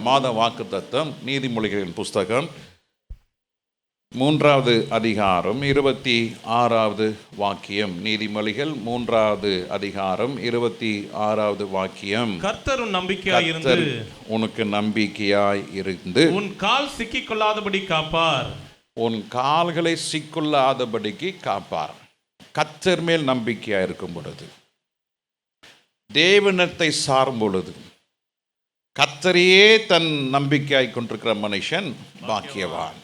மாத வாக்குத்தத்தம் நீதிமொழிகளின் புஸ்தகம் 3வது அதிகாரம் 26வது வாக்கியம். நீதிமொழிகள் 3வது அதிகாரம் 26வது வாக்கியம். கர்த்தர் உன் நம்பிக்கையாய் இருந்து உனக்கு நம்பிக்கையாய் இருந்து உன் கால் சிக்கிக் கொள்ளாதபடி காப்பார். உன் கால்களை சிக்கொள்ளாதபடிக்கு காப்பார். கர்த்தர் மேல் நம்பிக்கையாய் இருக்கும் பொழுது, தேவனத்தை சாரும் பொழுது, கர்த்தரையே தன் நம்பிக்கையாய் கொண்டிருக்கிற மனுஷன் பாக்கியவான்.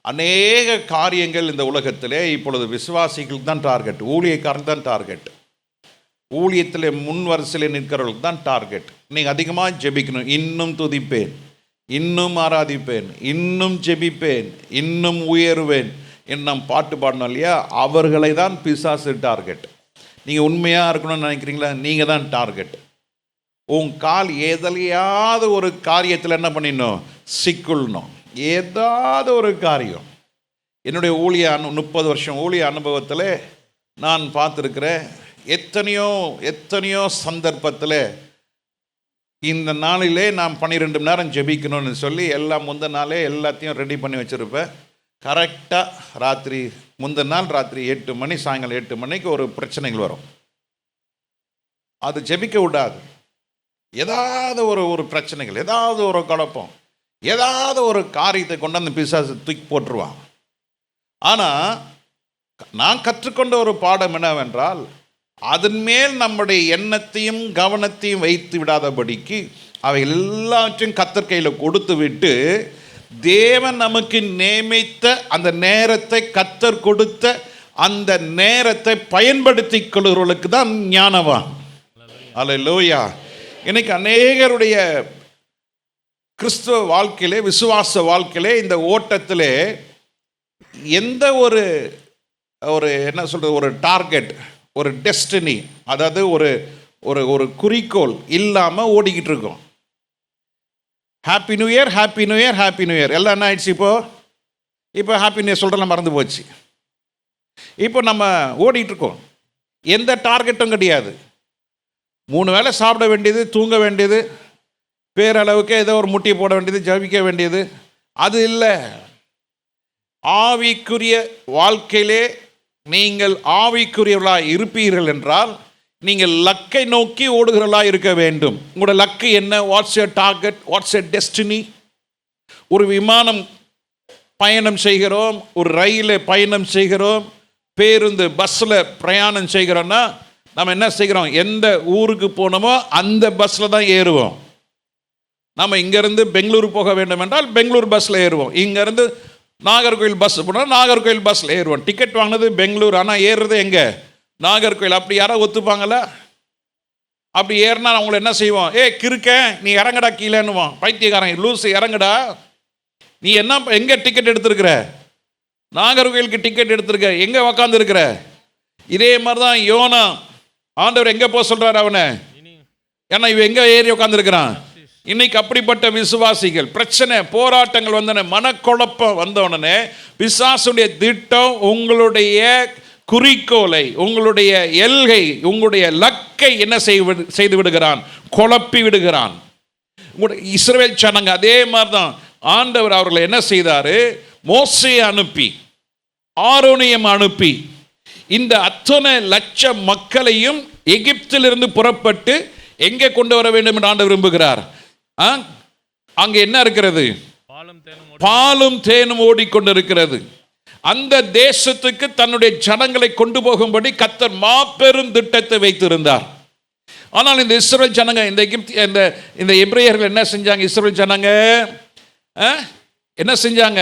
அநேக காரியங்கள் இந்த உலகத்திலே இப்பொழுது விசுவாசிகளுக்கு தான் டார்கெட், ஊழியக்காரன் தான் டார்கெட், ஊழியத்தில் முன் வரிசையில் நிற்கிறவர்களுக்கு தான் டார்கெட். நீங்கள் அதிகமாக ஜெபிக்கணும். இன்னும் துதிப்பேன், இன்னும் ஆராதிப்பேன், இன்னும் ஜெபிப்பேன், இன்னும் உயருவேன் என்று நாம் பாட்டு பாடணும் இல்லையா? அவர்களை தான் பிசாசு டார்கெட். நீங்கள் உண்மையாக இருக்கணும்னு நினைக்கிறீங்களா? நீங்கள் தான் டார்கெட். உன் கால் எதிலையாவது ஒரு காரியத்தில் என்ன பண்ணிடணும்? சிக்குள்ளணும். ஏதாவது ஒரு காரியம். என்னுடைய 30 வருஷம் ஊழிய அனுபவத்தில் நான் பார்த்துருக்கிறேன். எத்தனையோ சந்தர்ப்பத்தில் இந்த நாளிலே நான் 12 மணி நேரம் ஜெபிக்கணும்னு சொல்லி எல்லாம் முந்தின நாளே எல்லாத்தையும் ரெடி பண்ணி வச்சுருப்பேன். கரெக்டாக முந்தின நாள் ராத்திரி 8 மணி, சாயங்காலம் 8 மணிக்கு ஒரு பிரச்சனைகள் வரும். அது ஜெபிக்க விடாது. ஏதாவது ஒரு பிரச்சனைகள், ஏதாவது ஒரு குழப்பம், ஏதாவது ஒரு காரியத்தை கொண்டு அந்த பிசாசு தூக்கி போட்டுருவான். ஆனால் நான் கற்றுக்கொண்ட ஒரு பாடம் என்னவென்றால், அதன் மேல் நம்முடைய எண்ணத்தையும் கவனத்தையும் வைத்து விடாதபடிக்கு அவை எல்லாவற்றையும் கர்த்தர் கையில் கொடுத்து விட்டு, தேவன் நமக்கு நியமித்த அந்த நேரத்தை, கர்த்தர் கொடுத்த அந்த நேரத்தை பயன்படுத்தி கொள்கிறவர்களுக்கு தான் ஞானவான். அல்லேலூயா. இன்னைக்கு அநேகருடைய கிறிஸ்துவ வாழ்க்கையிலே, விசுவாச வாழ்க்கையிலே, இந்த ஓட்டத்திலே எந்த ஒரு என்ன சொல்கிறது, ஒரு டார்கெட், ஒரு டெஸ்டினி, அதாவது ஒரு குறிக்கோள் இல்லாமல் ஓடிக்கிட்டு இருக்கோம். Happy new year, happy new year, happy new year. எல்லாம் என்ன ஆயிடுச்சு? இப்போ ஹாப்பி நியூ இயர் சொல்கிறலாம் மறந்து போச்சு. இப்போ நம்ம ஓடிட்டுருக்கோம். எந்த டார்கெட்டும் கிடையாது. 3 வேளை சாப்பிட வேண்டியது, தூங்க வேண்டியது, பேரளவுக்கு ஏதோ ஒரு முட்டியை போட வேண்டியது, ஜபிக்க வேண்டியது, அது இல்லை. ஆவிக்குரிய வாழ்க்கையிலே நீங்கள் ஆவிக்குரியவர்களாக இருப்பீர்கள் என்றால் நீங்கள் லக்கை நோக்கி ஓடுகிறவர்களாக இருக்க வேண்டும். உங்களோட லக்கு என்ன? What's your target? What's your destiny? ஒரு விமானம் பயணம் செய்கிறோம், ஒரு ரயிலில் பயணம் செய்கிறோம், பேருந்து பஸ்ஸில் பிரயாணம் செய்கிறோன்னா நம்ம என்ன செய்கிறோம்? எந்த ஊருக்கு போனோமோ அந்த பஸ்ஸில் தான் ஏறுவோம். நம்ம இங்கேருந்து பெங்களூர் போக வேண்டும் என்றால் பெங்களூர் பஸ்ஸில் ஏறுவோம். இங்கேருந்து நாகர்கோவில் பஸ் போனால் நாகர்கோவில் பஸ்ஸில் ஏறுவோம். டிக்கெட் வாங்கினது பெங்களூர், ஆனால் ஏறுறது எங்கே? நாகர்கோவில். அப்படி யாரோ ஒத்துப்பாங்களா? அப்படி ஏறினா அவங்கள என்ன செய்வோம்? கிறுக்க, நீ இறங்கடா கீழேன்னுவான். பைத்தியக்காரன், லூசு, இறங்கடா. நீ என்ன எங்கே டிக்கெட் எடுத்துருக்கிற? நாகர்கோவிலுக்கு டிக்கெட் எடுத்துருக்க, எங்கே உக்காந்துருக்கிற? இதே மாதிரி தான் யோனா, ஆண்டவர் எங்கே போக சொல்கிறார் அவனை? ஏன்னா இவன் எங்கே ஏறி உட்காந்துருக்கிறான்? இன்னைக்கு அப்படிப்பட்ட விசுவாசிகள், பிரச்சனை, போராட்டங்கள் வந்தன, மனக்குழப்பம் வந்த உடனே பிசாசுடைய திட்டம் உங்களுடைய குறிக்கோளை, உங்களுடைய எல்கை, உங்களுடைய லக்கை என்ன செய்து விடுகிறான்? குழப்பி விடுகிறான். இஸ்ரவேல் ஜனங்க அதே மாதிரி தான். ஆண்டவர் அவர்களை என்ன செய்தாரு? மோசேயை அனுப்பி, ஆரோனியம் அனுப்பி, இந்த அத்தனை லட்ச மக்களையும் எகிப்திலிருந்து புறப்பட்டு எங்கே கொண்டு வர வேண்டும் என்று ஆண்டவர் விரும்புகிறார். அங்கே என்ன இருக்கிறது? பாலும் தேனும் ஓடிக்கொண்டிருக்கிறது. அந்த தேசத்துக்கு தன்னுடைய ஜனங்களை கொண்டு போகும்படி கர்த்தர் மாபெரும் திட்டத்தை வைத்திருந்தார். ஆனால் இந்த இஸ்ரவேல் ஜனங்க, இந்த எபிரேயர்கள் என்ன செஞ்சாங்க? இஸ்ரவேல் ஜனங்க என்ன செஞ்சாங்க?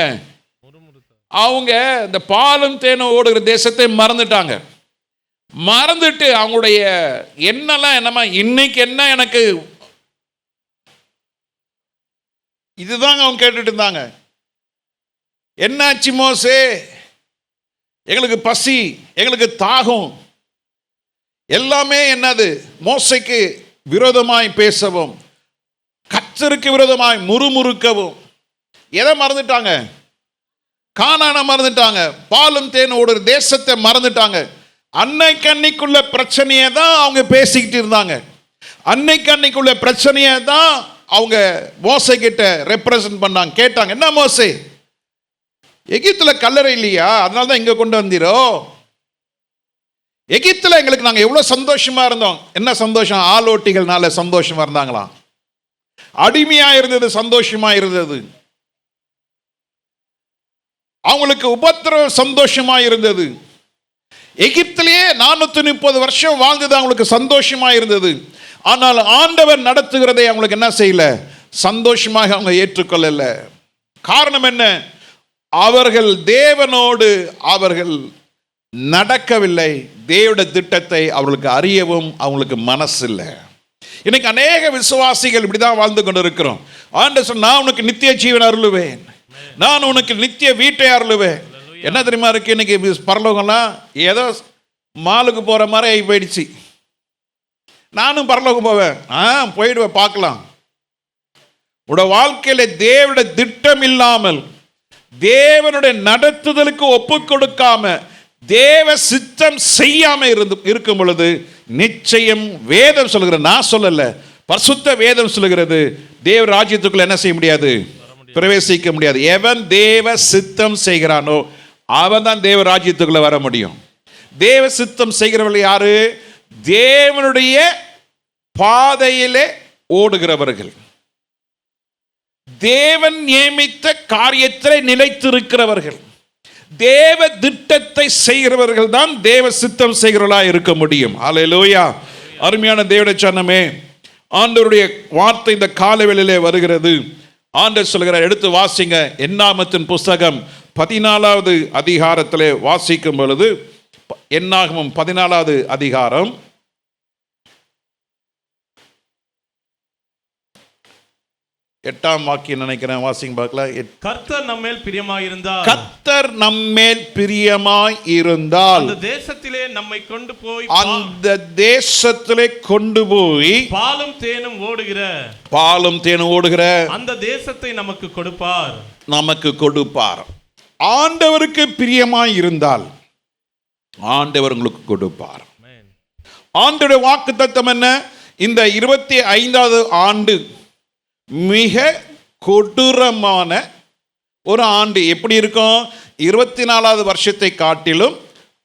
அவங்க இந்த பாலும் தேனும் ஓடுகிற தேசத்தை மறந்துட்டாங்க. மறந்துட்டு அவங்களுடைய என்னமா இன்னைக்கு என்ன எனக்கு, இதுதாங்க அவங்க கேட்டுட்டு இருந்தாங்க. என்னாச்சு மோசே? எங்களுக்கு பசி, எங்களுக்கு தாகம், எல்லாமே என்னது? மோசைக்கு விரோதமாய் பேசவும், கர்த்தருக்கு விரோதமாய் முறுமுறுக்கவும். எதை மறந்துட்டாங்க? கானானை மறந்துட்டாங்க. பாலும் தேனும் ஓடுற தேசத்தை மறந்துட்டாங்க. அன்னைக்குள்ள பிரச்சனையை தான் அவங்க பேசிக்கிட்டு இருந்தாங்க. அன்னைக்குள்ள பிரச்சனையை தான் அவங்க மோசே கிட்ட ரெப்ரசன்ட் பண்ணாங்க. கேட்டாங்க, என்ன மோசே, எகிப்துல கல்லறை இல்லையா, அதனால தான் இங்க கொண்டு வந்தீரோ? எகிப்துல எங்களுக்கு நாங்க எவ்வளவு சந்தோஷமா இருந்தோம். என்ன சந்தோஷம்? ஆலோட்டிகள்னால சந்தோஷமா இருந்தாங்களாம். அடிமையா இருந்தது, சந்தோஷமா இருந்தது. அவங்களுக்கு உபத்திரவம் சந்தோஷமா இருந்தது. எகிப்திலேயே 430 வருஷம் வாழ்ந்தது அவங்களுக்கு சந்தோஷமா இருந்தது. ஆனால் ஆண்டவர் நடத்துகிறதை அவங்களுக்கு என்ன செய்யல, சந்தோஷமாக அவங்க ஏற்றுக்கொள்ளல. காரணம் என்ன? அவர்கள் தேவனோடு அவர்கள் நடக்கவில்லை. தேவனுடைய திட்டத்தை அவர்களுக்கு அறியவும் அவங்களுக்கு மனசு இல்லை. இன்னைக்கு அநேக விசுவாசிகள் இப்படிதான் வாழ்ந்து கொண்டு இருக்கிறோம். ஆண்டவர் சொன்னார், நான் உனக்கு நித்திய ஜீவன் அருளுவேன், நான் உனக்கு நித்திய வீட்டை அருளுவேன். என்ன தெரியுமா இருக்கு, இன்னைக்கு பரலோகம்லாம் ஏதோ மாலுக்கு போற மாதிரி ஆகி போயிடுச்சு. நானும் பரலோகம் போவேன், போயிடுவேன், பார்க்கலாம். உடைய வாழ்க்கையில தேவனுடைய திட்டம் இல்லாமல், தேவனுடைய நடத்துதலுக்கு ஒப்பு கொடுக்காம, தேவ சித்தம் செய்யாம இருக்கும் பொழுது நிச்சயம் வேதம் சொல்கிறது, நான் சொல்லல, பரிசுத்த வேதம் சொல்கிறது, தேவ ராஜ்யத்துக்குள்ள என்ன செய்ய முடியாது, பிரவேசிக்க முடியாது. எவன் தேவ சித்தம் செய்கிறானோ அவன் தான் தேவ ராஜ்யத்துக்குள்ள வர முடியும். தேவ சித்தம் செய்கிறவர்கள் யாரு? தேவனுடைய பாதையிலே ஓடுகிறவர்கள், தேவன் நியமித்த காரியத்திலே நிலைத்திருக்கிறவர்கள், தேவ திட்டத்தை செய்கிறவர்கள் தான் தேவ சித்தம் செய்கிறவர்களா இருக்க முடியும். அல்லேலூயா. அருமையான தேவனுடைய சனமே, ஆண்டவருடைய வார்த்தை இந்த காலவேளையிலே வருகிறது. ஆண்டவர் சொல்கிறார், எடுத்து வாசிங்க. என்னாகமத்தின் புஸ்தகம் 14வது அதிகாரத்திலே வாசிக்கும் பொழுது, என்னாகமம் 14வது அதிகாரம் 8ஆம் வாக்கியம் நினைக்கிறேன், வாசிங்க பார்க்கலாம். கர்த்தர் நம்மேல் பிரியமாயிருந்தால், கர்த்தர் நம்மேல் பிரியமாயிருந்தால் அந்த தேசத்திலே நம்மை கொண்டு போய், அந்த தேசத்திலே கொண்டு போய் பாலும் தேனும் ஓடுகிற, பாலும் தேனும் ஓடுகிற அந்த தேசத்தை நமக்கு கொடுப்பார், நமக்கு கொடுப்பார். ஆண்டவருக்கு பிரியமாய் இருந்தால் ஆண்டவர் உங்களுக்கு கொடுப்பார். ஆண்டவருடைய வாக்குத்தத்தம் என்ன? இந்த 25வது ஆண்டு மிக கொடூரமான ஒரு ஆண்டு. எப்படி இருக்கும்? 24வது வருஷத்தை காட்டிலும்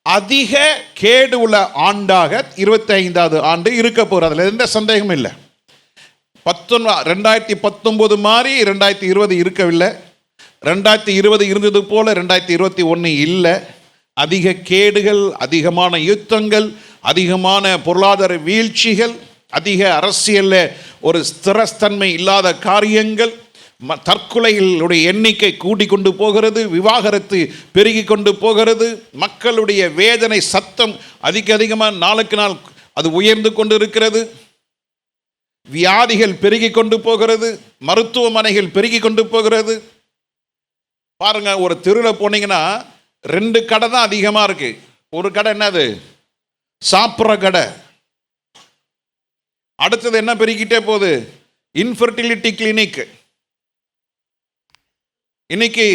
அதிக கேடு உள்ள ஆண்டாக 25வது ஆண்டு இருக்க போகிறது. அதில் எந்த சந்தேகமும் இல்லை. 2019 மாதிரி 2020 இருக்கவில்லை. 2020 இருந்தது போல 2021 இல்லை. அதிக கேடுகள், அதிகமான யுத்தங்கள், அதிகமான பொருளாதார வீழ்ச்சிகள், அதிக அரசியலில் ஒரு ஸ்திரத்தன்மை இல்லாத காரியங்கள், தற்கொலைகளுடைய எண்ணிக்கை கூடிக்கொண்டு போகிறது, விவாகரத்து பெருகி கொண்டு போகிறது, மக்களுடைய வேதனை சத்தம் அதிகமாக நாளுக்கு நாள் அது உயர்ந்து கொண்டு இருக்கிறது, வியாதிகள் பெருகி கொண்டு போகிறது, மருத்துவமனைகள் பெருகி கொண்டு போகிறது. பாருங்க, ஒரு தெருவில் போனீங்கன்னா 2 கடை தான் அதிகமாக இருக்கு. ஒரு கடை என்னது? சாப்பிட்ற கடை. அடுத்தது என்ன பெருகிட்டே போகுது? Infertility clinic. இன்னைக்கு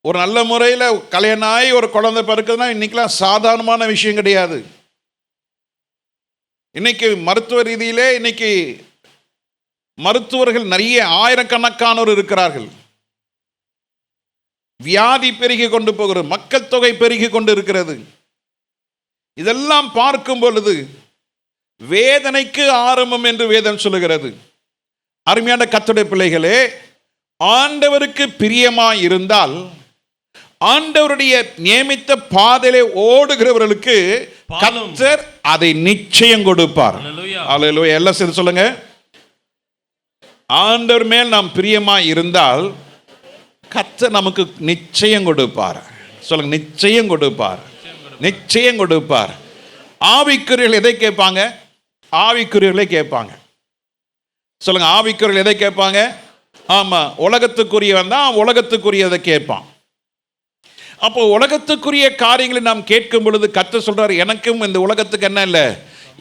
ஒரு நல்ல முறையில் கல்யாணம் ஆகி ஒரு குழந்தை பிறக்குதுன்னா இன்னைக்கெல்லாம் சாதாரணமான விஷயம் கிடையாது. இன்னைக்கு மருத்துவ ரீதியிலே இன்னைக்கு மருத்துவர்கள் நிறைய ஆயிரக்கணக்கானோர் இருக்கிறார்கள். வியாதி பெருகி கொண்டு போகிறது, மக்கள் தொகை பெருகி கொண்டு இருக்கிறது. இதெல்லாம் பார்க்கும் பொழுது வேதனைக்கு ஆரம்பம் என்று வேதம் சொல்லுகிறது. அருமையான கர்த்தருடைய பிள்ளைகளே, ஆண்டவருக்கு பிரியமாய் இருந்தால் ஆண்டவருடைய நியமித்த பாதையிலே ஓடுகிறவர்களுக்கு கர்த்தர் அதை நிச்சயம் கொடுப்பார். அல்லேலூயா. எல்லாம் சேர்ந்து சொல்லுங்க. ஆண்டவர் மேல் நாம் பிரியமாய் இருந்தால் கர்த்தர் நமக்கு நிச்சயம் கொடுப்பார். சொல்லுங்க, நிச்சயம் கொடுப்பார், நிச்சயம் கொடுப்பார். ஆவிக்குரியர்கள் எதை கேட்பாங்க? ஆவிக்குரியர்களே கேட்பாங்க. சொல்லுங்க, ஆவிக்குரியர்கள் எதை கேட்பாங்க? ஆமா, உலகத்துக்குரியவன் தான் உலகத்துக்குரியதை கேட்பான். அப்போ உலகத்துக்குரிய காரியங்களை நாம் கேட்கும் பொழுது கர்த்தர் சொல்றாரு, எனக்கும் இந்த உலகத்துக்கு என்ன இல்லை,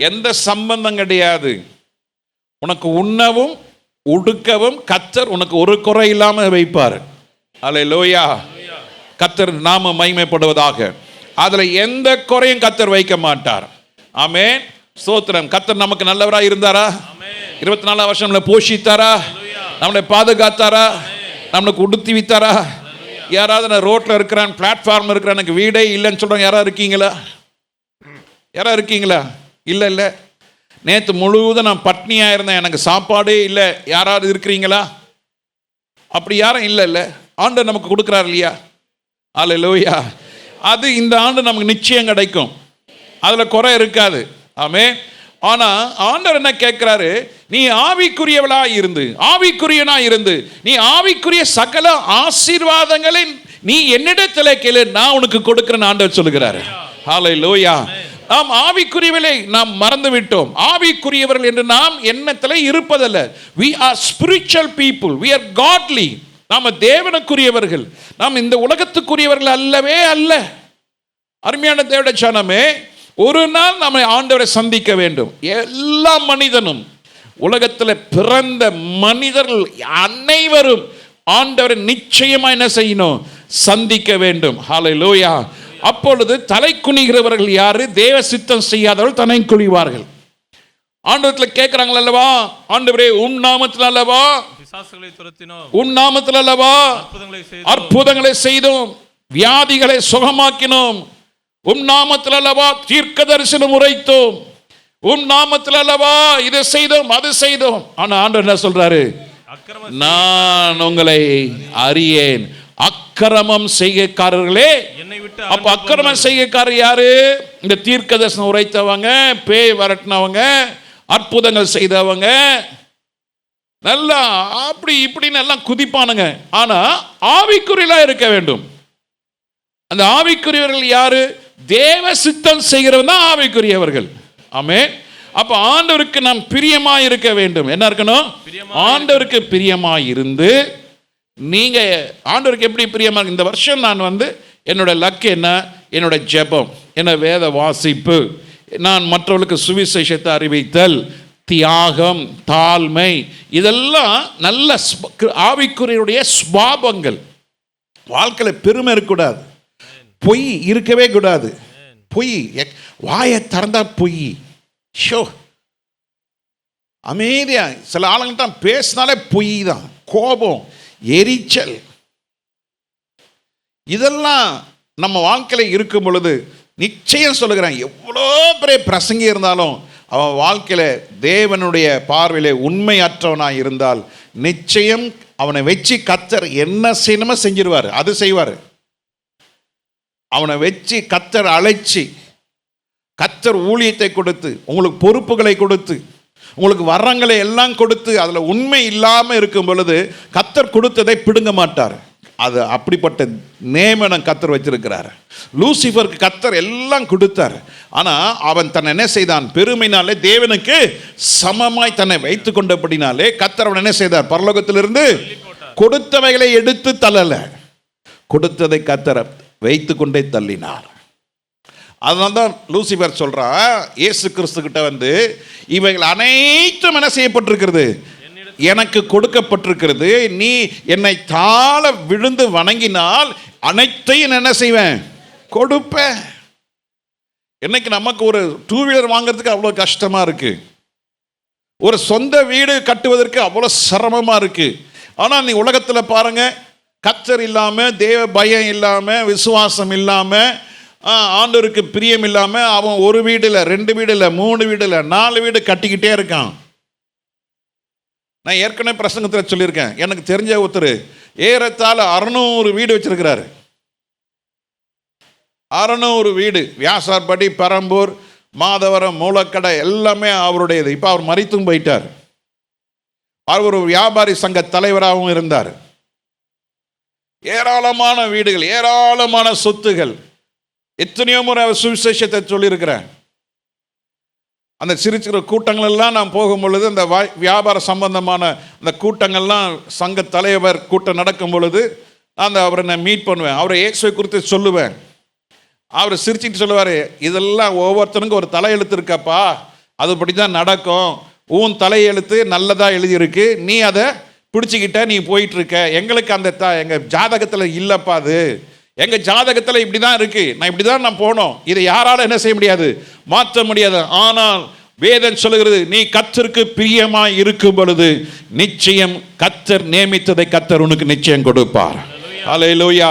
எந்த சம்பந்தம் கிடையாது. உனக்கு உண்ணவும் உடுக்கவும் கர்த்தர் உனக்கு ஒரு குறை இல்லாமல் வைப்பார். அல்லேலூயா. கர்த்தர் நாம மகிமைப்படுவதாக. அதுல எந்த குறையும் கர்த்தர் வைக்க மாட்டார். ஆமென். ஸ்தோத்திரம். கர்த்தர் நமக்கு நல்லவராக இருந்தாரா? 24 வருஷம் நம்மளை போஷித்தாரா, நம்மளை பாதுகாத்தாரா, நம்மளுக்கு உடுத்தி வித்தாரா? யாராவது நான் ரோட்டில் இருக்கிறான், பிளாட்ஃபார்ம் இருக்கிறான், எனக்கு வீடே இல்லைன்னு சொல்கிறோம். யாராவது இருக்கீங்களா? யாராவது இருக்கீங்களா? இல்லை. நேற்று முழுவதும் நான் பட்னியாக இருந்தேன், எனக்கு சாப்பாடே இல்லை. யாராவது இருக்கிறீங்களா? அப்படி யாரும் இல்லை. ஆண்டவர் நமக்கு கொடுக்குறாரு இல்லையா? அல்லேலூயா. அது இந்த ஆண்டு நமக்கு நிச்சயம் கிடைக்கும், அதில் குறை இருக்காது. ஆமென். ஆனால் ஆண்டவர் என்ன கேட்குறாரு? நீ ஆவிக்குரியவளா இருந்து, ஆவிக்குரியனா இருந்து, நீ ஆவிக்குரிய சகல ஆசீர்வாதங்களை நீ என்னிடத்தில் கேளு, நான் உனக்கு கொடுக்கிறேன்னு ஆண்டவர் சொல்லுகிறாரு. ஹல்லேலூயா. நாம் ஆவிக்குரியவர்களை நாம் மறந்து விட்டோம். ஆவிக்குரியவர்கள் என்று நாம் எண்ணத்தில் இருப்பதல்ல. we are spiritual people, we are godly. நாம் தேவனுக்குரியவர்கள், நாம் இந்த உலகத்துக்குரியவர்கள் அல்லவே அல்ல. அருமையான தேவனுடைய ஜனமே, ஒரு நாள் நம்ம ஆண்டவரை சந்திக்க வேண்டும். எல்லா மனிதனும், உலகத்தில் பிறந்த மனிதர்கள் அனைவரும் ஆண்டவரை நிச்சயமா என்ன செய்யணும்? சந்திக்க வேண்டும். ஹல்லேலூயா. அப்பொழுது தலை குனிகிறவர்கள் யாரு? தேவ சித்தம் செய்யாதவர்கள் தலை குனிவார்கள். ஆண்டவரத்தில் கேட்கிறாங்கள் அல்லவா, ஆண்டவரே உம் நாமத்தில் அல்லவா பிசாசுகளை துரத்தினோம், உம் நாமத்தில் அல்லவா அற்புதங்களை செய்தோம், வியாதிகளை சுகமாக்கினோம், உம் நாமத்தில் அல்லவா தீர்க்க தரிசனம் உரைத்தோம், உம் நாமத்தில் அல்லவா இதை செய்தோம் அது செய்தோம். ஆனா ஆண்டவர் என்ன சொல்றாரு? நான் உங்களை அறியேன், அக்கிரமம் செய்கைக்காரர்களே என்னை விட்டு. அப்ப அக்கிரமம் செய்கைக்காரர் யாரு? இந்த தீர்க்க தரிசனம் உரைத்தவங்க, பேய் விரட்டினவங்க, அற்புதங்கள் செய்தவங்க, நல்லா அப்படி இப்படின்னு எல்லாம் குதிப்பானுங்க. ஆனா ஆவிக்குரியலா இருக்க வேண்டும். அந்த ஆவிக்குரியவர்கள் யாரு? தேவ சித்தம் செய்கிறவன் தான் ஆவிக்குரியவர்கள். ஆமென். அப்ப ஆண்டவருக்கு நாம் பிரியமா இருக்க வேண்டும். என்ன இருக்கணும்? ஆண்டவருக்கு பிரியமா இருந்து, நீங்க ஆண்டவருக்கு எப்படி பிரியமா? இந்த வருஷம் நான் என்னோட லக்கு என்ன? என்னோட ஜெபம், என்ன வேத வாசிப்பு, நான் மற்றவர்களுக்கு சுவிசேஷத்தை அறிவித்தல், தியாகம், தாழ்மை, இதெல்லாம் நல்ல ஆவிக்குரியருடைய ஸ்வாபங்கள். வாழ்க்கையில் பெருமை இருக்கக்கூடாது, பொய் இருக்கவே கூடாது. பொய், வாயை திறந்தா பொய். ஷோ, அமைதியா சில ஆளுங்க தான் பேசினாலே பொய் தான், கோபம், எரிச்சல், இதெல்லாம் நம்ம வாழ்க்கையில் இருக்கும் பொழுது நிச்சயம் சொல்லுகிறேன், எவ்வளோ பெரிய பிரசங்கி இருந்தாலும் அவன் வாழ்க்கையில் தேவனுடைய பார்வையிலே உண்மையற்றவனாக இருந்தால் நிச்சயம் அவனை வச்சு கர்த்தர் என்ன செய்யணுமோ செஞ்சிருவார், அது செய்வார். அவனை வச்சு கர்த்தர் அழைச்சி, கர்த்தர் ஊழியத்தை கொடுத்து, உங்களுக்கு பொறுப்புகளை கொடுத்து, உங்களுக்கு வரங்களை எல்லாம் கொடுத்து, அதில் உண்மை இல்லாமல் இருக்கும் பொழுது கர்த்தர் கொடுத்ததை பிடுங்க மாட்டார். அது அப்படிப்பட்ட நியமனம் கர்த்தர் வச்சிருக்கிறார். லூசிஃபருக்கு கர்த்தர் எல்லாம் கொடுத்தார். ஆனால் அவன் தன்னை என்ன செய்தான்? பெருமைனாலே தேவனுக்கு சமமாய் தன்னை வைத்து கொண்டபடினாலே கர்த்தர் அவன் என்ன செய்தார்? பரலோகத்திலிருந்து கொடுத்தவைகளை எடுத்து தள்ளல, கொடுத்ததை கர்த்தர் வைத்து கொண்டே தள்ளினார். அதனால தான் லூசிஃபர் சொல்றான் இயேசு கிறிஸ்து கிட்ட இவைகள் அனைத்தும் என்ன செய்யப்பட்டிருக்கிறது? எனக்கு கொடுக்கப்பட்டிருக்கிறது. நீ என்னை தாழ விழுந்து வணங்கினால் அனைத்தையும் என்ன செய்வேன்? கொடுப்பேன். இன்னைக்கு நமக்கு ஒரு 2 வீலர் வாங்குறதுக்கு அவ்வளோ கஷ்டமா இருக்கு, ஒரு சொந்த வீடு கட்டுவதற்கு அவ்வளோ சிரமமா இருக்கு. ஆனால் நீ உலகத்தில் பாருங்க, கர்த்தர் இல்லாமல், தேவ பயம் இல்லாமல், விசுவாசம் இல்லாமல், ஆண்டவருக்கு பிரியம் இல்லாமல் அவன் 1 வீடு இல்லை, 2 வீடு இல்லை, 3 வீடு இல்லை, 4 வீடு கட்டிக்கிட்டே இருக்கான். நான் ஏற்கனவே பிரசங்கத்தில் சொல்லியிருக்கேன், எனக்கு தெரிஞ்ச ஒருத்தர் ஏறத்தாழ 600 வீடு வச்சிருக்கிறாரு. 600 வீடு, வியாசார்படி, பெரம்பூர், மாதவரம், மூலக்கடை எல்லாமே அவருடையது. இப்போ அவர் மரித்தும் போயிட்டார். அவர் ஒரு வியாபாரி சங்க தலைவராகவும் இருந்தார். ஏராளமான வீடுகள், ஏராளமான சொத்துகள். எத்தனையோ முறை அவர் சுவிசேஷத்தை சொல்லியிருக்கிறேன். அந்த சிறு சிறு கூட்டங்கள் எல்லாம் நான் போகும் பொழுது, அந்த வியாபார சம்பந்தமான அந்த கூட்டங்கள்லாம் சங்க தலைவர் கூட்டம் நடக்கும் பொழுது அவரை நான் மீட் பண்ணுவேன். அவரை இயேசுவை குறித்து சொல்லுவேன். அவர் சிரிச்சுட்டு சொல்லுவார், இதெல்லாம் ஒவ்வொருத்தனுக்கும் ஒரு தலையெழுத்து இருக்கப்பா, அதுபடி தான் நடக்கும். உன் தலையெழுத்து நல்லதாக எழுதியிருக்கு, நீ அதை பிடிச்சிக்கிட்ட நீ போயிட்டுருக்க. எங்களுக்கு அந்த எங்கள் ஜாதகத்தில் இல்லைப்பா, அது எங்கள் ஜாதகத்தில் இப்படி தான் இருக்குது, நான் இப்படி தான் நான் போனோம், இதை யாராலும் என்ன செய்ய முடியாது? மாற்ற முடியாது. ஆனால் வேதம் சொல்லுகிறது, நீ கர்த்தருக்கு பிரியமாய் இருக்கும் பொழுது நிச்சயம் கர்த்தர் நியமித்ததை கர்த்தர் உனக்கு நிச்சயம் கொடுப்பார். ஹல்லேலூயா.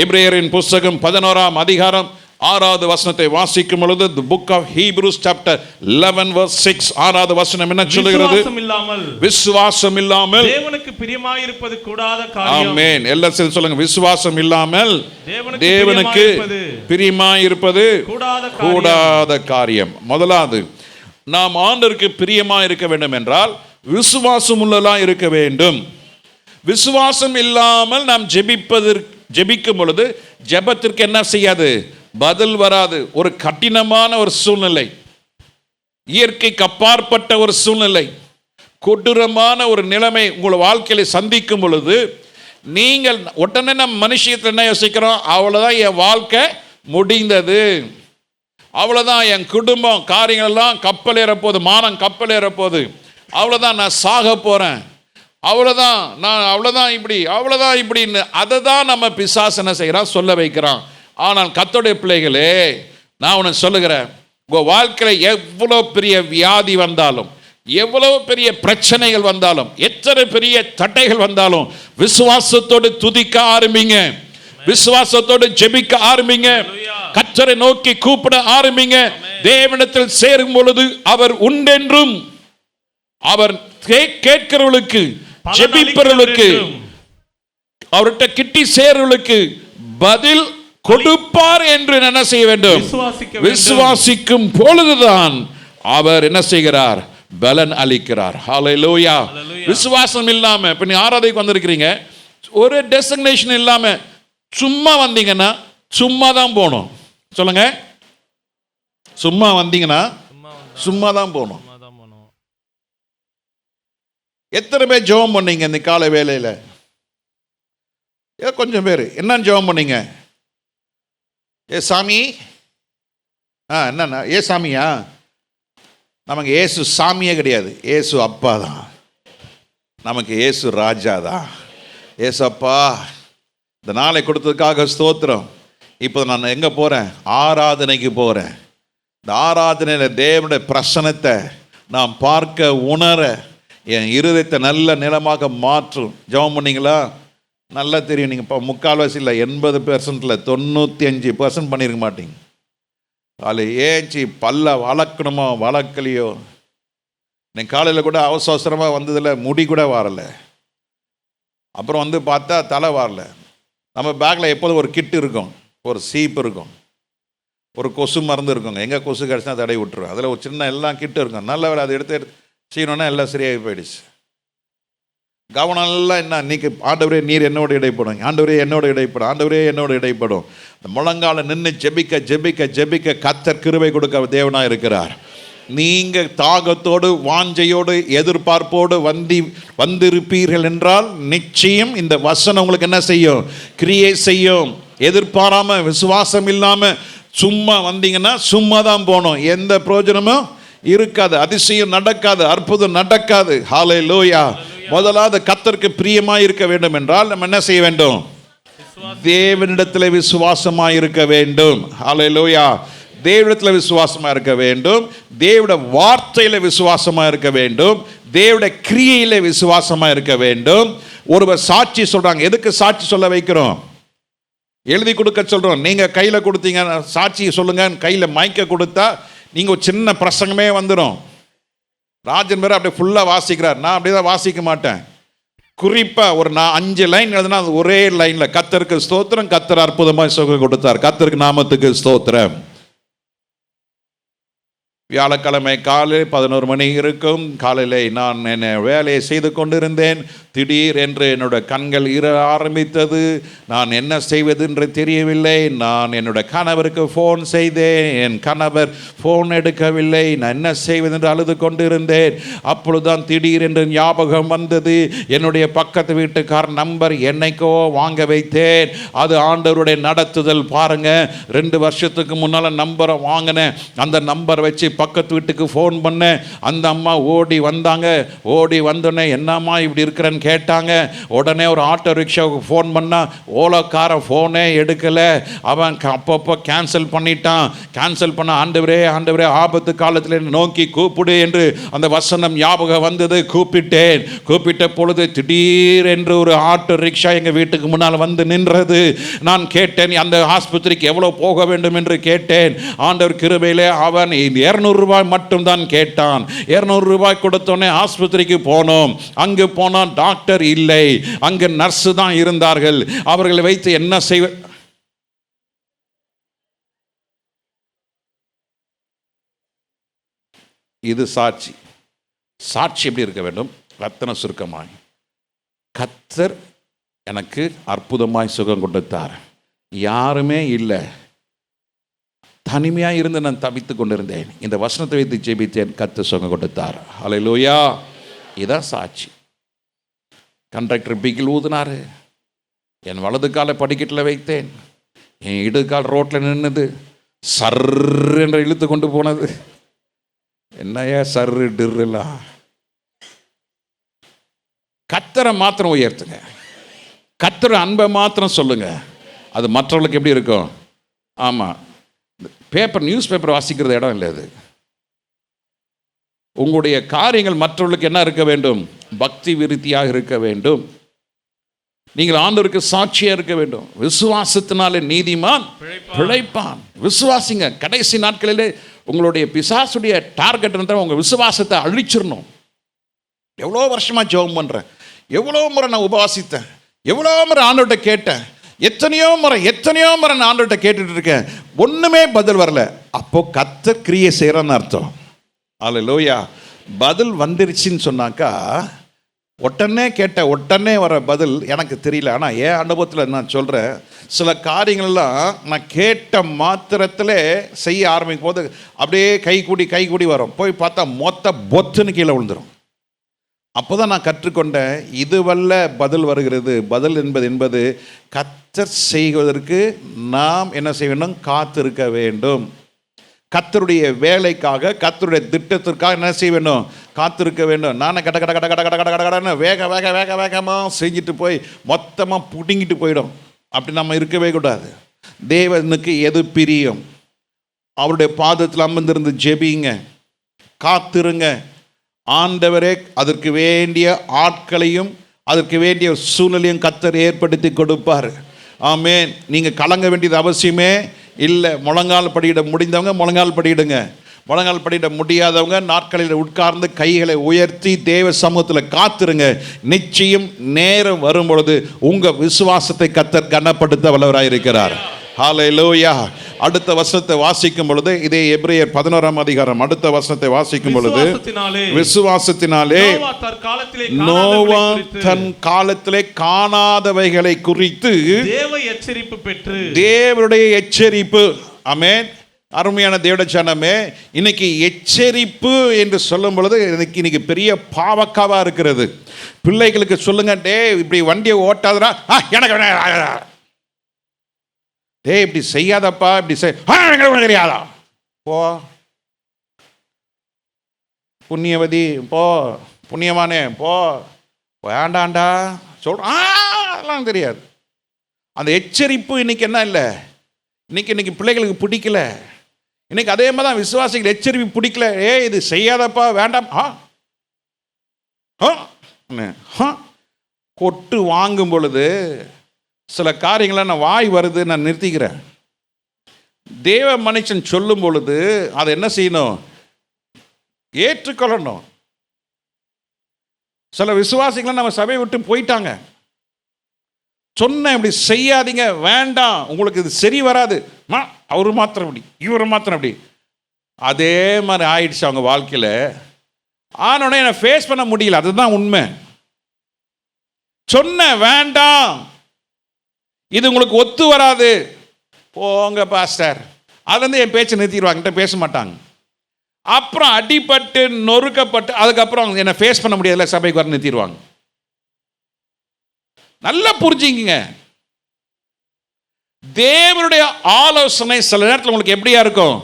எபிரேயரின் புத்தகம் 11ஆம் அதிகாரம் 6வது வசனத்தை வாசிக்கும் பொழுது, the book of Hebrews chapter 11 verse 6, 6வது வசனம் என்ன சொல்லுகிறது? விசுவாசம் இல்லாமல் தேவனுக்கு பிரியமாயிருப்பது கூடாத காரியம். ஆமென். எல்லாம் சேர்ந்து சொல்லுங்க, விசுவாசம் இல்லாமல் தேவனுக்கு பிரியமாயிருப்பது கூடாத காரியம். முதலாவது, நாம் ஆண்டவருக்கு பிரியமா இருக்க வேண்டும் என்றால் விசுவாசம் உள்ளதா இருக்க வேண்டும். விசுவாசம் இல்லாமல் நாம் ஜெபிக்கும் பொழுது ஜெபத்திற்கு என்ன செய்யாது? பதில் வராது. ஒரு கடினமான ஒரு சூழ்நிலை, இயற்கைக்கு அப்பாற்பட்ட ஒரு சூழ்நிலை, கொடூரமான ஒரு நிலைமை உங்கள் வாழ்க்கையில சந்திக்கும் பொழுது நீங்கள் உடனே நம்ம மனுஷத்தில் என்ன யோசிக்கிறோம்? அவ்வளோதான், என் வாழ்க்கை முடிந்தது, அவ்வளோதான், என் குடும்பம் காரியங்கள்லாம் கப்பல் ஏறப்போகுது, மானம் கப்பல் ஏறப்போகுது, அவ்வளோதான், நான் சாக போகிறேன், அவ்வளோதான், நான் அவ்வளோதான், இப்படின்னு அதை தான் நம்ம பிசாசனை செய்கிறான், சொல்ல வைக்கிறான். ஆனால் கர்த்தருடைய பிள்ளைகளே, நான் உனக்கு சொல்லுகிறேன், உங்கள் வாழ்க்கையில் எவ்வளோ பெரிய வியாதி வந்தாலும், எவ்வளவு பெரிய பிரச்சனைகள் வந்தாலும், எத்தனை பெரிய தடைகள் வந்தாலும், விசுவாசத்தோடு துதிக்க ஆரம்பிங்க, விசுவாசத்தோடு ஜெபிக்க ஆரம்பிங்க, கர்த்தரை நோக்கி கூப்பிட ஆரம்பிங்க. தேவனிடத்தில் சேரும் பொழுது அவர் உண்டென்றும், அவர் கேட்கிறவர்களுக்கு, ஜெபிப்பவர்களுக்கு, அவர்கிட்ட கிட்டி சேர்வர்களுக்கு பதில் கொடுப்பார் என்று என்ன செய்ய வேண்டும்? விசுவாசிக்கும் பொழுதுதான் அவர் என்ன செய்கிறார்? பலன் அளிக்கிறார். ஹல்லேலூயா. விசுவாசம் இல்லாம, இப்ப நீ ஆராதனைக்கு வந்திருக்கிறீங்க, ஒரு டெசிக்னேஷன் இல்லாம சும்மா வந்தீங்கன்னா சும்மா தான் போகணும். சொல்லுங்க, சும்மா வந்தீங்கன்னா சும்மா தான் போகணும். எத்தனை பேர் ஜெபம் பண்ணீங்க இந்த காலை வேளையில? கொஞ்சம் பேர் என்ன ஜெபம் பண்ணீங்க? ஏ சாமி, என்னண்ணா ஏ சாமியா? நமக்கு ஏசு சாமியே கிடையாது, ஏசு அப்பா தான். நமக்கு ஏசு ராஜா தான். ஏசு அப்பா, இந்த நாளை கொடுத்ததுக்காக ஸ்தோத்திரம். இப்போ நான் எங்கே போகிறேன்? ஆராதனைக்கு போகிறேன். இந்த ஆராதனையில் தேவனுடைய பிரசன்னத்தை நான் பார்க்க, உணர, என் இருதயத்தை நல்ல நிலமாக மாற்றும். ஜெபம் பண்ணிங்களா? நல்லா தெரியும். நீங்கள் இப்போ முக்கால்வாசி இல்லை, 80% 95% பண்ணியிருக்க மாட்டீங்க. அதில் ஏஞ்சி பல்ல வளர்க்கணுமோ வளர்க்கலையோ, இன்னைக்கு காலையில் கூட அவசரமாக வந்ததில் முடி கூட வரலை, அப்புறம் வந்து பார்த்தா தலை வரல. நம்ம பேக்கில் எப்போதும் ஒரு கிட்டு இருக்கும், ஒரு சீப்பு இருக்கும், ஒரு கொசு மருந்து இருக்குங்க. எங்கே கொசு கிடச்சினா தடை விட்டுரும். அதில் ஒரு சின்ன எல்லாம் கிட்டு இருக்கும். நல்ல வேலை அதை எடுத்து செய்யணுன்னா எல்லாம் சரியாகி போயிடுச்சு. கவனம் எல்லாம் என்ன? இன்னைக்கு ஆண்டவரே நீர் என்னோட இடைப்படும், ஆண்டவரே என்னோட இடைப்படும், ஆண்டவரே என்னோட இடைப்படும். இந்த முழங்கால நின்று ஜெபிக்க ஜெபிக்க ஜெபிக்க கர்த்தர் கிருபை கொடுக்க தேவனாக இருக்கிறார். நீங்கள் தாகத்தோடு, வாஞ்சையோடு, எதிர்பார்ப்போடு வந்திருப்பீர்கள் என்றால் நிச்சயம் இந்த வசனம் உங்களுக்கு என்ன செய்யும்? கிரியை செய்யும். எதிர்பாராம, விசுவாசம் இல்லாமல் சும்மா வந்தீங்கன்னா சும்மா தான் போகணும், எந்த பிரயோஜனமும் இருக்காது, அதிசயம் நடக்காது, அற்புதம் நடக்காது. ஹல்லேலூயா. முதலாவது கர்த்தருக்கு பிரியமாய் இருக்க வேண்டும் என்றால் நம்ம என்ன செய்ய வேண்டும்? தேவனிடத்தில் விசுவாசமாய் இருக்க வேண்டும். ஹல்லேலூயா. தேவனிடத்தில் விசுவாசமாக இருக்க வேண்டும், தேவனுடைய வார்த்தையில் விசுவாசமாக இருக்க வேண்டும், தேவனுடைய கிரியையில் விசுவாசமாக இருக்க வேண்டும். ஒருவர் சாட்சி சொல்கிறாங்க, எதுக்கு சாட்சி சொல்ல வைக்கிறோம்? எழுதி கொடுக்க சொல்கிறோம். நீங்கள் கையில் கொடுத்தீங்க, சாட்சி சொல்லுங்க, கையில் மைக்க கொடுத்தா நீங்கள் ஒரு சின்ன பிரசங்கமே வந்துடும். ராஜன் பேர் அப்படியே ஃபுல்லாக வாசிக்கிறார், நான் அப்படியே தான் வாசிக்க மாட்டேன். குறிப்பாக ஒரு 5 லைன் எழுதுனா அது ஒரே லைனில் கர்த்தருக்கு ஸ்தோத்திரம், கர்த்தர் அற்புதமாக சுகம் கொடுத்தார், கர்த்தருக்கு நாமத்துக்கு ஸ்தோத்திரம். வியாழக்கிழமை காலை 11 மணி இருக்கும். காலையில் நான் என்ன வேலையை செய்து கொண்டிருந்தேன். திடீர் என்று என்னோட கண்கள் இர ஆரம்பித்தது. நான் என்ன செய்வது என்று தெரியவில்லை. நான் என்னோட கணவருக்கு ஃபோன் செய்தேன், என் கணவர் ஃபோன் எடுக்கவில்லை. நான் என்ன செய்வது என்று அழுது கொண்டிருந்தேன். அப்பொழுதுதான் திடீர் என்று ஞாபகம் வந்தது. என்னுடைய பக்கத்து வீட்டுக்கார் நம்பர் என்னைக்கோ வாங்க வைத்தேன். அது ஆண்டவருடைய நடத்துதல் பாருங்க. 2 வருஷத்துக்கு முன்னால் நம்பரை வாங்கினேன். அந்த நம்பர் வச்சு பக்கத்து வீட்டுக்கு ஃபோன் பண்ணேன். அந்த அம்மா ஓடி வந்தாங்க. ஓடி வந்தோடனே என்னம்மா இப்படி இருக்கிறேன்னு கேட்டாங்க. உடனே ஒரு ஆட்டோ ரிக்ஷாவுக்கு ஃபோன் பண்ணால் ஓலோக்காரன் ஃபோனே எடுக்கலை. அவன் அப்பப்போ கேன்சல் பண்ணிட்டான். கேன்சல் பண்ண ஆண்டவரே ஆண்டவரே ஆபத்து காலத்தில் நோக்கி கூப்பிடு என்று அந்த வசனம் ஞாபகம் வந்தது. கூப்பிட்ட பொழுது திடீரென்று ஒரு ஆட்டோ ரிக்ஷா எங்கள் வீட்டுக்கு முன்னால் வந்து நின்றது. நான் கேட்டேன், அந்த ஆஸ்பத்திரிக்கு எவ்வளோ போக வேண்டும் என்று கேட்டேன். ஆண்டவர் கிருபையிலே அவன் 200 ரூபாய் மட்டும் தான் கேட்டான். 200 ரூபாய் கொடுத்தோன்னே ஆஸ்பத்திரிக்கு போனோம். அங்கு போனால் டாக்டர் இல்லை, அங்கு நர்ஸு தான் இருந்தார்கள். அவர்களை வைத்து என்ன செய்வ. இது சாட்சி. சாட்சி எப்படி இருக்க வேண்டும்? ரத்தன சுருக்கமாய், கர்த்தர் எனக்கு அற்புதமாய் சுகம் கொடுத்தார். யாருமே இல்லை, தனிமையாக இருந்து நான் தவித்து கொண்டிருந்தேன். இந்த வசனத்தை வைத்து ஜெபித்தேன், கர்த்தர் சுகம் கொடுத்தார். ஹல்லேலூயா. இதான் சாட்சி. கண்டக்டர் பிகில் ஊதினார். என் வலது காலை படிக்கட்டில் வைத்தேன். என் இடது கால் ரோட்டில் நின்றுது. சர்ரு என்று இழுத்து கொண்டு போனது. என்னையா சர்ரு டிர்லாம். கர்த்தரை மாத்திரம் உயர்த்துங்க. கர்த்தர் அன்பை மாத்திரம் சொல்லுங்க. அது மற்றவர்களுக்கு எப்படி இருக்கும்? ஆமாம், நியூஸ் பேப்பர் வாசிக்கிறது இடம் இல்லை. அது உங்களுடைய காரியங்கள் மற்றவர்களுக்கு என்ன இருக்க வேண்டும்? பக்தி விருத்தியாக இருக்க வேண்டும். நீங்கள் ஆண்டவருக்கு சாட்சியாக இருக்க வேண்டும். விசுவாசத்தினாலே நீதிமான் பிழைப்பான். விசுவாசிங்க. கடைசி நாட்களிலே உங்களுடைய பிசாசுடைய டார்கெட் இருந்தால் உங்கள் விசுவாசத்தை அழிச்சிடணும். எவ்வளோ வருஷமாக ஜெபம் பண்ணுறேன், எவ்வளோ முறை நான் உபவாசித்தேன், எவ்வளோ முறை ஆண்டவர்கிட்ட கேட்டேன், எத்தனையோ முறை நான் ஆண்டவர்கிட்ட கேட்டுட்டு இருக்கேன், ஒன்றுமே பதில் வரல. அப்போ கர்த்தர் கிரியை செய்கிறான்னு அர்த்தம். அல்லேலூயா. பதில் வந்துருச்சுன்னு சொன்னாக்கா உடனே வர பதில் எனக்கு தெரியல. ஆனால் என் அனுபவத்தில் நான் சொல்கிறேன், சில காரியங்கள்லாம் நான் கேட்ட மாத்திரத்தில் செய்ய ஆரம்பிக்கும் போது அப்படியே கைகூடி வரும். போய் பார்த்தா மொத்த பொத்துன்னு கீழே விழுந்துடும். அப்போ தான் நான் கற்றுக்கொண்டேன், இதுவல்ல பதில் வருகிறது. பதில் என்பது கர்த்தர் செய்வதற்கு நாம் என்ன செய்ய வேண்டும்? காத்திருக்க வேண்டும். கர்த்தருடைய வேலைக்காக, கர்த்தருடைய திட்டத்திற்காக என்ன செய்ய வேண்டும்? காத்திருக்க வேண்டும். நானும் கடன்னு வேகமாக செஞ்சுட்டு போய் மொத்தமாக புடுங்கிட்டு போயிடும். அப்படி நம்ம இருக்கவே கூடாது. தேவனுக்கு எது பிரியம், அவருடைய பாதத்தில் அமர்ந்திருந்து ஜெபிங்க, காத்திருங்க. ஆண்டவரே அதற்கு வேண்டிய ஆட்களையும் அதற்கு வேண்டிய சூழ்நிலையும் கர்த்தர் ஏற்படுத்தி கொடுப்பார். ஆமென். நீங்கள் கலங்க வேண்டியது அவசியமே இல்லை. முழங்கால் படியிட முடிந்தவங்க முழங்கால் படியிடுங்க. முழங்கால் படியிட முடியாதவங்க நாட்களில் உட்கார்ந்து கைகளை உயர்த்தி தேவ சமூகத்தில் காத்திருங்க. நிச்சயம் நேரம் வரும் பொழுது உங்கள் விசுவாசத்தை கர்த்தர் கனப்படுத்த வல்லவராயிருக்கிறார். ஹல்லேலூயா. அடுத்த வசனத்தை வாசிக்கும் பொழுது, இதே எபிரேயர் 11ஆம் அதிகாரம் அடுத்த வசனத்தை வாசிக்கும் பொழுது, விசுவாசத்தினாலே நோவா தன் காலத்திலே காணாதவைகளை குறித்து தேவனுடைய எச்சரிப்பு. ஆமென். அருமையான தேவனுடைய ஜனமே, இன்னைக்கு எச்சரிப்பு என்று சொல்லும் பொழுது இன்னைக்கு பெரிய பாவக்காவா இருக்கிறது. பிள்ளைகளுக்கு சொல்லுங்க, டே இப்படி வண்டியை ஓட்டாதரா, எனக்கு டே இப்படி செய்யாதப்பா, இப்படி தெரியாதா, போ புண்ணியவதி, போ புண்ணியமானே, போ வேண்டாண்டா அதெல்லாம் தெரியாது. அந்த எச்சரிப்பு இன்னைக்கு என்ன இல்லை, இன்னைக்கு பிள்ளைகளுக்கு பிடிக்கல. இன்னைக்கு அதே மாதிரி தான் விசுவாசிகள் எச்சரிப்பு பிடிக்கல. இது செய்யாதப்பா, வேண்டாம், கொட்டு வாங்கும் பொழுது சில காரியங்களை நான் வாய் வருது நான் நிறுத்திக்கிறேன். தேவ மனுஷன் சொல்லும் பொழுது அதை என்ன செய்யணும்? ஏற்றுக்கொள்ளணும். சில விசுவாசிகளை நம்ம சபையை விட்டு போயிட்டாங்க. சொன்ன இப்படி செய்யாதீங்க, வேண்டாம், உங்களுக்கு இது சரி வராது, அவரு மாத்திரம் அப்படி, இவரு மாத்திரம் அப்படி. அதே மாதிரி ஆயிடுச்சு அவங்க வாழ்க்கையில். ஆனோடனே என்னை ஃபேஸ் பண்ண முடியல. அதுதான் உண்மை. சொன்ன வேண்டாம், இது உங்களுக்கு ஒத்து வராது, போங்க பாஸ்டர், அதுலேருந்து என் பேச்சை நிறுத்திடுவாங்க, என்கிட்ட பேச மாட்டாங்க. அப்புறம் அடிபட்டு நொறுக்கப்பட்டு அதுக்கப்புறம் என்னை ஃபேஸ் பண்ண முடியாதுல, சபைக்கு வர நிறுத்திடுவாங்க. நல்லா புரிஞ்சுங்க, தேவனுடைய ஆலோசனை சில நேரத்தில் உங்களுக்கு எப்படியா இருக்கும்?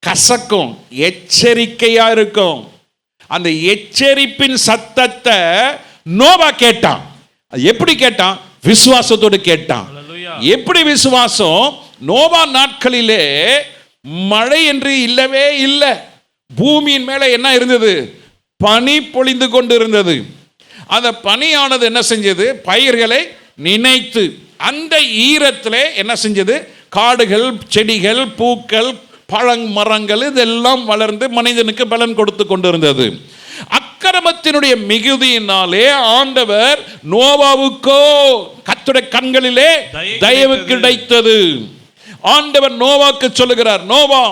கசக்கும், எச்சரிக்கையா இருக்கும். அந்த எச்சரிப்பின் சத்தத்தை நோவா கேட்டான். எப்படி கேட்டான்? விசுவாசத்தோடு கேட்டான். எப்படி விசுவாசம்? நோவா நாட்களிலே மழை என்று இல்லவே இல்லை. பூமியின் மேலே என்ன இருந்தது? பனி பொழிந்து கொண்டு இருந்தது. அந்த பனியானது என்ன செஞ்சது? பயிர்களை நினைத்து அந்த ஈரத்திலே என்ன செஞ்சது? காடுகள், செடிகள், பூக்கள், பழமரங்கள் இதெல்லாம் வளர்ந்து மனிதனுக்கு பலன் கொடுத்து கொண்டிருந்தது. அக்கிரமத்தினுடைய மிகுதியினாலே ஆண்டவர் நோவாவுக்கோ கர்த்தருடைய கண்களிலே தயவு கிடைத்தது. ஆண்டவர் நோவாக்கு சொல்லுகிறார், நோவா,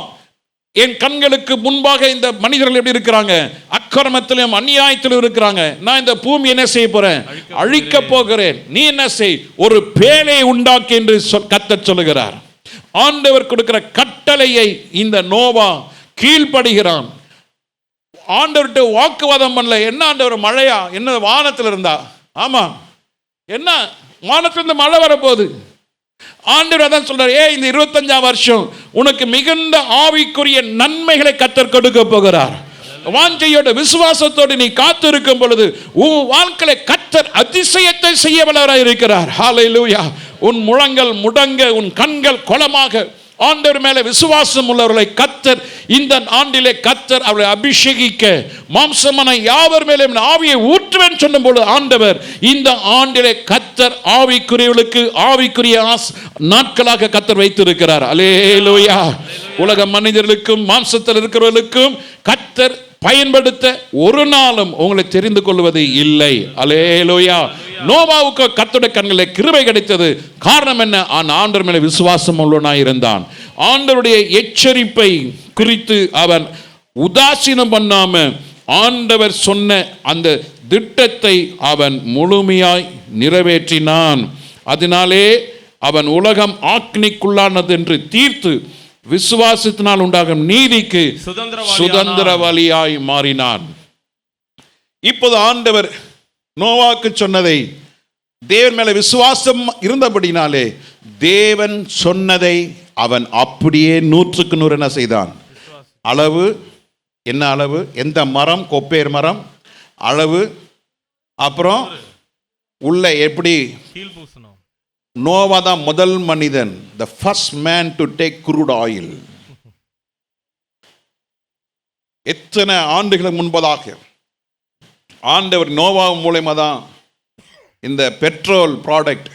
என் கண்களுக்கு முன்பாக இந்த மனிதர்கள் எப்படி இருக்கிறாங்க? அக்கிரமத்திலும் அநியாயத்திலும் இருக்கிறாங்க. நான் இந்த பூமி என்ன செய்ய போறேன்? அழிக்க போகிறேன். நீ என்ன செய்? ஒரு பேழையை உண்டாக்கு என்று கர்த்தர் சொல்லுகிறார். ஆண்டவர் கொடுக்கிற கட்டளையை இந்த நோவா கீழ்ப்படுகிறான். ஆண்டவர்கிட்ட வாக்குவாதம் பண்ணல. என்ன ஆண்டவர், மழையா? என்ன வானத்தில் இருந்தா? ஆமா, என்ன வானத்திலிருந்து மழை வரப்போகுது. ஆண்டவர் அதான் சொல்றார், இந்த 25ஆம் வருஷம் உனக்கு மிகுந்த ஆவிக்குரிய நன்மைகளை கர்த்தர் கொடுக்க போகிறார். வாஞ்சையோட விசுவாசத்தோடு நீ காத்து இருக்கும் பொழுது உன் வாழ்க்கையில கர்த்தர் அதிசயத்தை செய்ய வல்லவராய் இருக்கிறார். ஹல்லேலூயா. உன் முழங்கள் முடங்க, உன் கண்கள் கொலமாக ஆண்டவர் மேலே விசுவாசம் உள்ளவர்களை கர்த்தர் இந்த ஆண்டிலே கர்த்தர் அவளை அபிஷேகிக்க, மாம்சமான யாவர் மேலே ஆவியை ஊற்றுவேன் சொன்ன போது ஆண்டவர் இந்த ஆண்டிலே கர்த்தர் ஆவிக்குரியவர்களுக்கு ஆவிக்குரிய நாட்களாக கர்த்தர் வைத்திருக்கிறார். அல்லேலூயா. உலக மனிதர்களுக்கும் மாம்சத்தில் இருக்கிறவர்களுக்கும் கர்த்தர் பயன்படுத்த ஒரு நாளும் உங்களை தெரிந்து கொள்வது இல்லை. அல்லேலூயா. நோவாவுக்கு கர்த்தருடைய கண்களில் கிருபை கிடைத்தது. காரணம் என்ன? ஆண்டவர் மேலே விசுவாசம் உள்ளவனாய் இருந்தான். ஆண்டவருடைய எச்சரிப்பை குறித்து அவன் உதாசீனம் பண்ணாம ஆண்டவர் சொன்ன அந்த திட்டத்தை அவன் முழுமையாய் நிறைவேற்றினான். அதனாலே அவன் உலகம் ஆக்கினிக்குள்ளானது என்று தீர்த்து விசுவாசத்தினால் உண்டாகும் நீதிக்கு சுதந்திரவாளியாய் மாறினான். இப்போது ஆண்டவர் நோவாக்கு சொன்னதை, தேவன் மேல விசுவாசம் இருந்தபடினாலே தேவன் சொன்னதை அவன் அப்படியே 100க்கு 100 என்ன செய்தான்? அளவு என்ன அளவு? எந்த மரம்? கொப்பேர் மரம் அளவு. அப்புறம் உள்ள எப்படி? நோவா தான் முதல் மனிதன், the first man to take crude oil. எத்தனை ஆண்டுகளுக்கு முன்பதாக ஆண்டவர் நோவா மூலமா தான் இந்த பெட்ரோல் ப்ராடக்ட்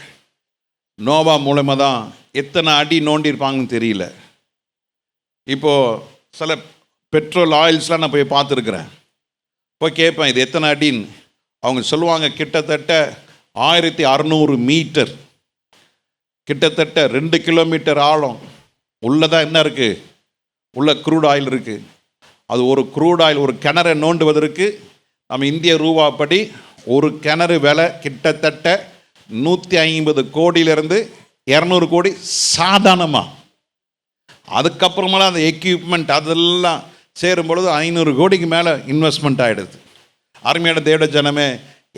நோவா மூலமா தான் எத்தனை அடி நோண்டியிருப்பாங்கன்னு தெரியல. இப்போ சில பெட்ரோல் ஆயில்ஸ்லாம் நான் போய் பார்த்துருக்குறேன். போய் கேட்பேன், இது எத்தனை அடின்னு. அவங்க சொல்லுவாங்க கிட்டத்தட்ட 1600 மீட்டர், கிட்டத்தட்ட 2 கிலோமீட்டர் ஆழம். உள்ளதான் என்ன இருக்குது? உள்ள க்ரூட் ஆயில் இருக்குது. அது ஒரு க்ரூட் ஆயில், ஒரு கிணறை நோண்டுவதற்கு நம்ம இந்திய ரூபாப்படி ஒரு கிணறு விலை கிட்டத்தட்ட 150 கோடியிலிருந்து 200 கோடி சாதாரணமாக. அதுக்கப்புறமெல்லாம் அந்த எக்யூப்மெண்ட் அதெல்லாம் சேரும் பொழுது 500 கோடிக்கு மேலே இன்வெஸ்ட்மெண்ட் ஆகிடுது. அருமையான தேவ ஜனமே,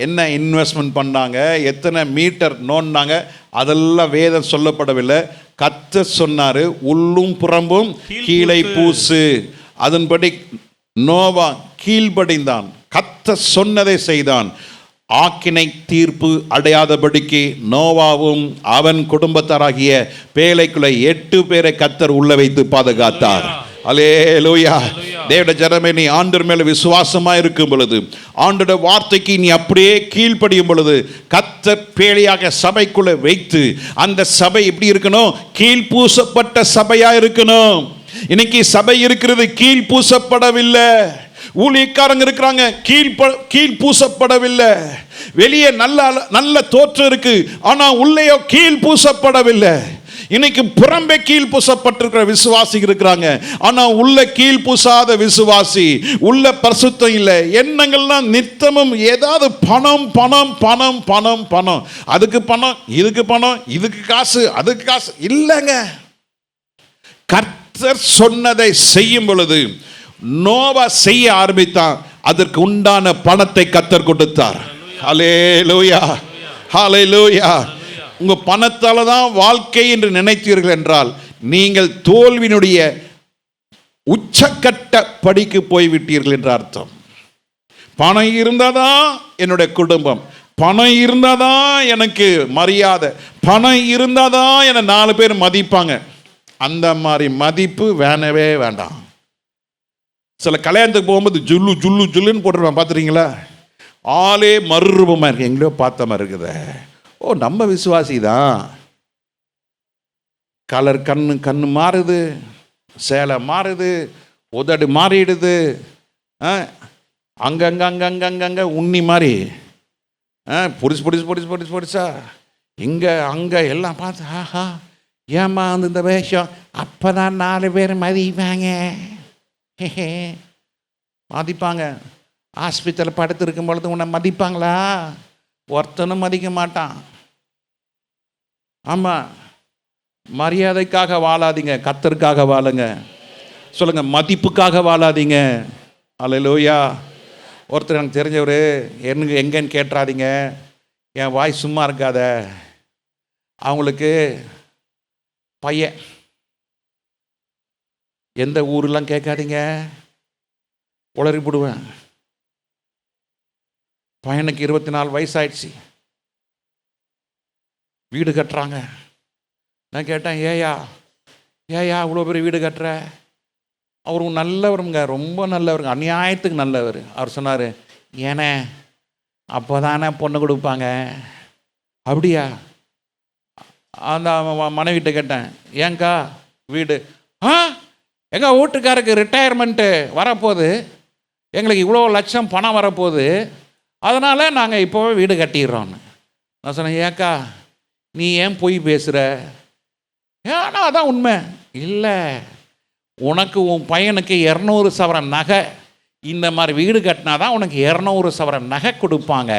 என்ன இன்வெஸ்ட்மெண்ட் பண்ணாங்க, எத்தனை மீட்டர் நோண்டாங்க, அதெல்லாம் வேதம் சொல்லப்படவில்லை. கர்த்தர் சொன்னார், உள்ளும் புறம்பும் கீழே பூசு. அதன்படி நோவா கீழ்ப்படிந்தான், கர்த்தர் சொன்னதை செய்தான். ஆக்கினை தீர்ப்பு அடையாதபடிக்கு நோவாவும் அவன் குடும்பத்தாராகிய பேழைக்குள்ள 8 பேரை கர்த்தர் உள்ள வைத்து பாதுகாத்தார். அல்லேலூயா. தேவ ஜனமே, நீ ஆண்டவர் மேல விசுவாசமா இருக்கும் பொழுது, ஆண்டோட வார்த்தைக்கு நீ அப்படியே கீழ்ப்படியும் பொழுது, கர்த்தர் பேழையாக சபைக்குள்ள வைத்து அந்த சபை எப்படி இருக்கணும்? கீழ் பூசப்பட்ட சபையா இருக்கணும். இன்னைக்கு சபை இருக்கிறது கீழ் பூசப்படவில்லை. ஊழியக்காரங்க இருக்கிறாங்க, கீழ் பூசப்படவில்லை. வெளியே நல்ல தோற்றம் இருக்கு, ஆனா உள்ளேயோ கீழ் பூசப்படவில்லை. இன்னைக்கு புறம்பே கீழ் பூசப்பட்டிருக்கிற விசுவாசி இருக்கிறாங்க, ஆனா உள்ள கீழ் பூசாத விசுவாசி, உள்ள பரிசுத்தம் இல்லை. எண்ணங்கள்லாம் நித்தமும் ஏதாவது பணம் பணம் பணம் பணம் பணம், அதுக்கு பணம், இதுக்கு பணம், இதுக்கு காசு, அதுக்கு காசு இல்லைங்க. கர்த்தர் சொன்னதை செய்யும் பொழுது நோவா செய்ய ஆரம்பித்தான். அதற்கு உண்டான பணத்தை கர்த்தர் கொடுத்தார். ஹல்லேலூயா, ஹல்லேலூயா. உங்க பணத்தால தான் வாழ்க்கை என்று நினைத்தீர்கள் என்றால் நீங்கள் தோல்வியினுடைய உச்சக்கட்ட படிக்கு போய்விட்டீர்கள் என்ற அர்த்தம். பணம் இருந்தாதான் என்னுடைய குடும்பம், பணம் இருந்தாதான் எனக்கு மரியாதை, பணம் இருந்தாதான் என்னை 4 பேர் மதிப்பாங்க. அந்த மாதிரி மதிப்பு வேணவே வேண்டாம். சில கல்யாணத்துக்கு போகும்போது ஜுல்லு ஜுல்லு ஜுல்லுன்னு போட்டுருவான், பார்த்துறீங்களா? ஆளே மறுரூபமாக இருக்கு, எங்கேயோ பார்த்த மாதிரி இருக்குது. ஓ, நம்ம விசுவாசி தான். கலர் கண்ணு மாறுது, சேலை மாறுது, உதடு மாறிடுது, அங்கங்க உண்ணி மாதிரி பொடிசா இங்கே அங்கே எல்லாம் பார்த்து, ஆஹா ஏம்மா வந்து இந்த வேஷம், அப்போ தான் 4 பேர் மதிப்பாங்க. மதிப்பாங்க. ஆஸ்பத்திரியில் படுத்திருக்கும் பொழுது உன்னை மதிப்பாங்களா? ஒருத்தனும் மதிக்க மாட்டான். ஆமாம், மரியாதைக்காக வாழாதீங்க, கர்த்தருக்காக வாழுங்க. சொல்லுங்க, மதிப்புக்காக வாழாதீங்க. அல்லேலூயா. ஒருத்தர் எனக்கு தெரிஞ்சவர், எங்கன்னு கேட்டுறாதீங்க, என் வாய் சும்மா இருக்காத. அவங்களுக்கு பையன், எந்த ஊரெலாம் கேட்காதீங்க, உளறி போடுவேன். பையனுக்கு 24 வயசாயிடுச்சு, வீடு கட்டுறாங்க. நான் கேட்டேன், ஏயா இவ்வளோ பெரிய வீடு கட்டுற? அவரு நல்லவருங்க, ரொம்ப நல்லவருங்க, அநியாயத்துக்கு நல்லவர். அவர் சொன்னார், ஏனே அப்போ தானே பொண்ணு கொடுப்பாங்க. அப்படியா? அந்த மனைவிட்ட கேட்டேன், ஏங்கா வீடு? எங்கள் வீட்டுக்காருக்கு ரிட்டையர்மெண்ட்டு வரப்போகுது, எங்களுக்கு இவ்வளோ லட்சம் பணம் வரப்போகுது, அதனால் நாங்கள் இப்போவே வீடு கட்டிடுறோன்னு. நான் சொன்னேன், ஏக்கா நீ ஏன் பொய் பேசுகிற? ஏன்னா அதான் உண்மை. இல்லை, உனக்கு உன் பையனுக்கு 200 சவரன் நகை, இந்த மாதிரி வீடு கட்டினா தான் உனக்கு 200 சவரன் நகை கொடுப்பாங்க,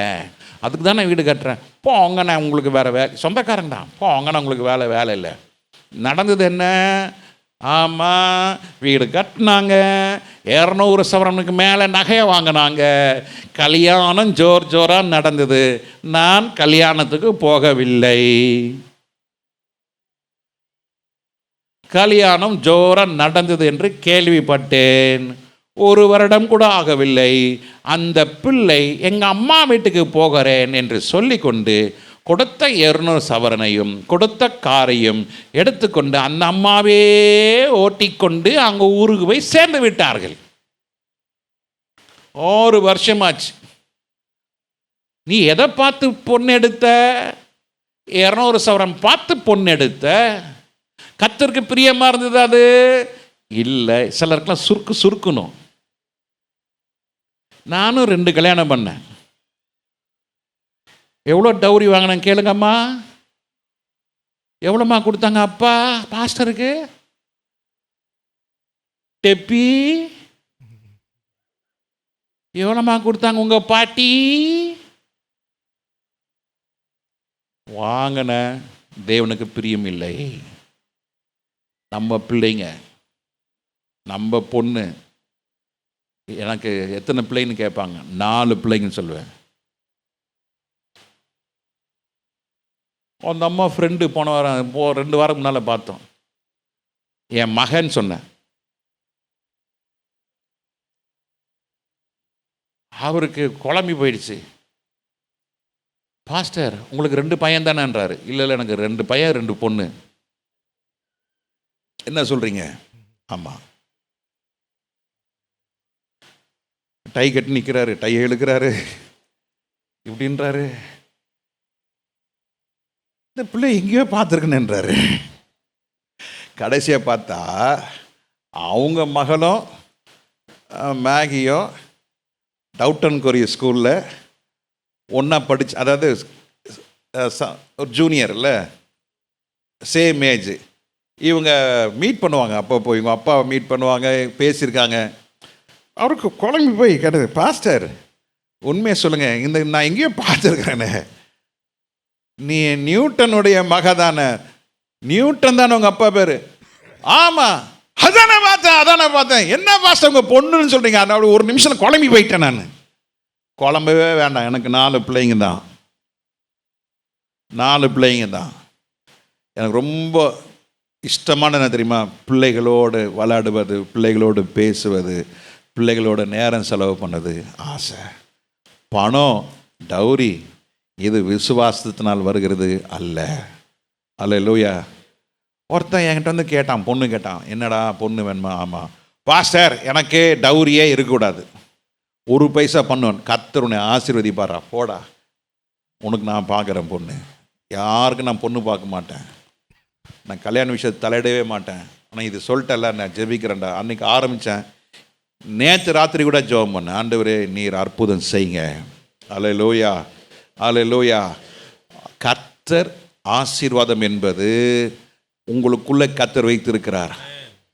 அதுக்கு தான் நான் வீடு கட்டுறேன். போங்கண்ணே, உங்களுக்கு வேறு சொந்தக்காரங்க தான், போங்கண்ணே, உங்களுக்கு வேலை இல்லை. நடந்தது என்ன? ஆமாம், வீடு கட்டினாங்க, 200 சவரனுக்கு மேலே நகையை வாங்கினாங்க, கல்யாணம் ஜோராக நடந்தது. நான் கல்யாணத்துக்கு போகவில்லை. கல்யாணம் ஜோராக நடந்தது என்று கேள்விப்பட்டேன். 1 வருடம் கூட ஆகவில்லை, அந்த பிள்ளை எங்கள் அம்மா வீட்டுக்கு போகிறேன் என்று சொல்லிக்கொண்டு கொடுத்த 200 சவரனையும் கொடுத்த காரையும் எடுத்துக்கொண்டு அந்த அம்மாவே ஓட்டிக்கொண்டு அங்கே ஊருக்கு போய் சேர்ந்து விட்டார்கள். 1 வருஷமாச்சு. நீ எதை பார்த்து பொண்ணு எடுத்த? 200 சவரன் பார்த்து பொண்ணு எடுத்த. கர்த்தருக்கு பிரியமாக இருந்தது அது இல்லை. சிலருக்கெல்லாம் சுருக்கணும். நானும் 2 கல்யாணம் பண்ணேன். எவ்வளோ டவுரி வாங்கினேன் கேளுங்கம்மா. எவ்வளோம்மா கொடுத்தாங்க அப்பா பாஸ்டருக்கு? டெப்பி. எவ்வளோம்மா கொடுத்தாங்க உங்கள் பாட்டி? வாங்கின தேவனுக்கு பிரியம் இல்லை. நம்ம பிள்ளைங்க, நம்ம பொண்ணு, எனக்கு எத்தனை பிள்ளைன்னு கேட்பாங்க. 4 பிள்ளைங்கன்னு சொல்லுவேன். அந்த அம்மா ஃப்ரெண்டு போன வாரம் 2 வாரம் முன்னால் பார்த்தோம். என் மகன் சொன்னேன், அவருக்கு குழம்பி போயிடுச்சு. பாஸ்டர் உங்களுக்கு 2 பையன் தானேன்றாரு. இல்லை எனக்கு 2 பையன் 2 பொண்ணு. என்ன சொல்கிறீங்க? ஆமாம். டை கட்டி நிற்கிறாரு, டை இழுக்கிறாரு, இப்படின்றாரு. இந்த பிள்ளை எங்கேயோ பார்த்துருக்குன்னுன்றாரு. கடைசியாக பார்த்தா அவங்க மகளும் மேகியும் டவுட்டன் கொரிய ஸ்கூலில் ஒன்றா படிச்சு, அதாவது ஒரு ஜூனியர் இல்லை, சேம் ஏஜ். இவங்க மீட் பண்ணுவாங்க, அப்போ இவங்க அப்பாவை மீட் பண்ணுவாங்க, பேசியிருக்காங்க. அவருக்கு குழம்பு போய் கேட்டது, பாஸ்டர் உண்மையை சொல்லுங்கள், இந்த நான் எங்கேயோ பார்த்துருக்கிறேனே, நீ நியூட்டனுடைய மக தானே? நியூட்டன் தானே உங்கள் அப்பா பேர்? ஆமாம், அதானே பார்த்தேன். என்ன பாஸ்டர் உங்கள் பொண்ணுன்னு சொல்கிறீங்க? அதனால 1 நிமிஷம் குழம்பி போயிட்டேன். நான் குழம்பவே வேண்டாம், எனக்கு 4 பிள்ளைங்க தான். 4 பிள்ளைங்க தான். எனக்கு ரொம்ப இஷ்டமான என்ன தெரியுமா? பிள்ளைகளோடு விளையாடுவது, பிள்ளைகளோடு பேசுவது, பிள்ளைகளோட நேரம் செலவு பண்ணது ஆசை. பணம், டௌரி, இது விசுவாசத்தினால் வருகிறது அல்ல. அல்லேலூயா. ஒருத்தன் என்கிட்ட வந்து கேட்டான், பொண்ணு கேட்டான், என்னடா பொண்ணு வேணுமா? ஆமாம் பாஸ்டர், எனக்கு டௌரியே இருக்கக்கூடாது, ஒரு பைசா பண்ணுவேன். கர்த்தர் உன்னை ஆசீர்வதிப்பாரா, போடா, உனக்கு நான் பார்க்குறேன் பொண்ணு. யாருக்கும் நான் பொண்ணு பார்க்க மாட்டேன், நான் கல்யாண விஷயத்தை தலையிடவே மாட்டேன். ஆனால் இது சொல்லிட்டல, நான் ஜெபிக்கிறேன்டா. அன்றைக்கி ஆரம்பித்தேன், நேற்று ராத்திரி கூட ஜெபம் பண்ணேன், ஆண்டவரே நீர் அற்புதம் செய்யுங்க. அல்லேலூயா, அல்லேலூயா. கர்த்தர் ஆசீர்வாதம் என்பது உங்களுக்குள்ளே கர்த்தர் வைத்திருக்கிறார்.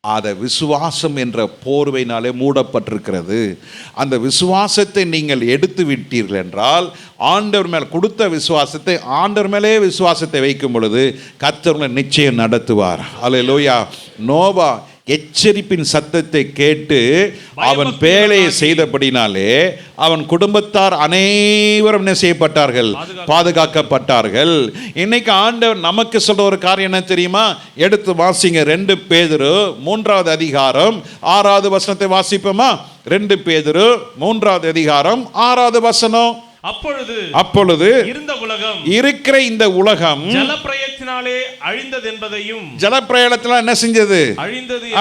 அதை விசுவாசம் என்ற போர்வையினாலே மூடப்பட்டிருக்கிறது. அந்த விசுவாசத்தை நீங்கள் எடுத்து விட்டீர்கள் என்றால், ஆண்டவர் மேல் கொடுத்த விசுவாசத்தை, ஆண்டவர் மேலே விசுவாசத்தை வைக்கும் பொழுது கர்த்தர் நிச்சயம் நடத்துவார். அல்லேலூயா. நோவா எச்சரிப்பின் சத்தத்தை கேட்டு அவன் பேழையை செய்தபடினாலே அவன் குடும்பத்தார் அனைவரும் என்ன செய்யப்பட்டார்கள்? பாதுகாக்கப்பட்டார்கள். இன்னைக்கு ஆண்டவர் நமக்கு சொல்ற ஒரு காரியம் என்ன தெரியுமா? எடுத்து வாசிங்க, 2 பேதுரு 3வது அதிகாரம் 6வது வசனத்தை வாசிப்போமா? 2 பேதுரு 3வது அதிகாரம் 6வது வசனம். அப்பொழுது இருக்கிற இந்த உலகம் ஜலப்பிரயத்தினாலே அழிந்தது என்பதையும், ஜலப்பிரயத்தினால என்ன செஞ்சது?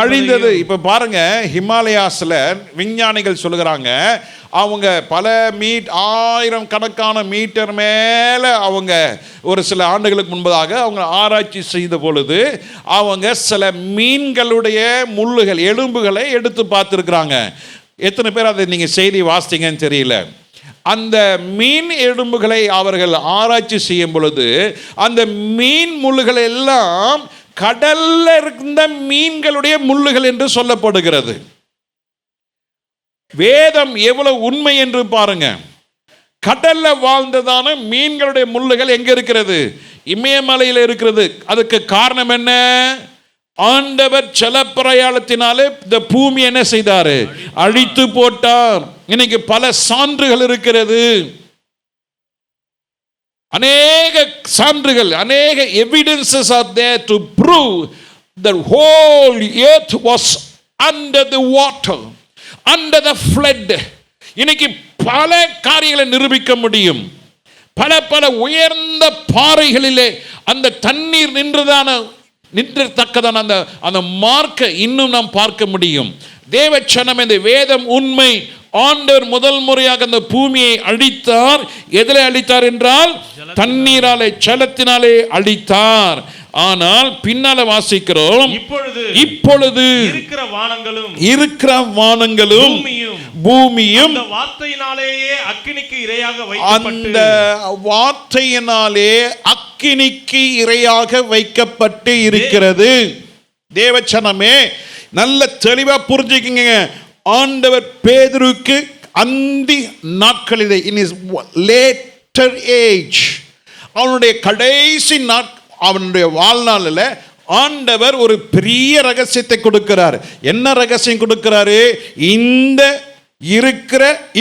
அழிந்தது. இப்ப பாருங்க, ஹிமாலயாஸ்ல விஞ்ஞானிகள் சொல்லுகிறாங்க, அவங்க பல 1000 கணக்கான மீட்டர் மேல அவங்க ஒரு சில ஆண்டுகளுக்கு முன்பதாக அவங்க ஆராய்ச்சி செய்த பொழுது அவங்க சில மீன்களுடைய முள்ளுகள், எலும்புகளை எடுத்து பார்த்துருக்குறாங்க. எத்தனை பேர் அதை நீங்க செய்தி வாசித்தீங்கன்னு தெரியல. அந்த மீன் எலும்புகளை அவர்கள் ஆராய்ச்சி செய்யும் பொழுது அந்த மீன் முள்ளுகள் எல்லாம் கடல்ல இருந்த மீன்களுடைய முள்ளுகள் என்று சொல்லப்படுகிறது. வேதம் எவ்வளவு உண்மை என்று பாருங்க. கடல்ல வாழ்ந்ததான மீன்களுடைய முள்ளுகள் எங்க இருக்கிறது? இமயமலையில் இருக்கிறது. அதுக்கு காரணம் என்ன? ஆண்டவர் ஜலப்பிரயாணத்தினாலே இந்த பூமி என்ன செய்தாரு? அழித்து போட்டார். இன்னைக்கு பல சான்றுகள் இருக்கிறது, அநேக சான்றுகள், அநேக evidences are there to prove the whole earth was under the water, under the flood. இன்னைக்கு பல காரியங்களை நிரூபிக்க முடியும். பல பல உயர்ந்த பாறைகளிலே அந்த தண்ணீர் நின்றதக்கதான அந்த மார்க்கை இன்னும் நாம் பார்க்க முடியும். தேவச்சனம், இந்த வேதம் உண்மை. ஆண்டவர் முதல் முறையாக அந்த பூமியை அழித்தார். எதிலே அழித்தார் என்றால் தண்ணீராலே, ஜலத்தினாலே அழித்தார். ஆனால் பின்னால வாசிக்கிறோம், இப்பொழுது இருக்கிற வானங்களும் பூமியும் அந்த வார்த்தையினாலேயே அக்கினிக்கு இரையாக வைக்கப்பட்டு இருக்கிறது. தேவச்சனமே, நல்ல தெளிவா புரிஞ்சுக்கிங்க. ஆண்டவர் பேதுருக்கு அந்தி நாட்களிலே, in his later age, அவனுடைய கடைசி அவனுடைய வாழ்நாளில் ஆண்டவர் ஒரு பெரிய ரகசியத்தை கொடுக்கிறார். என்ன ரகசியம் கொடுக்கிறாரு? இந்த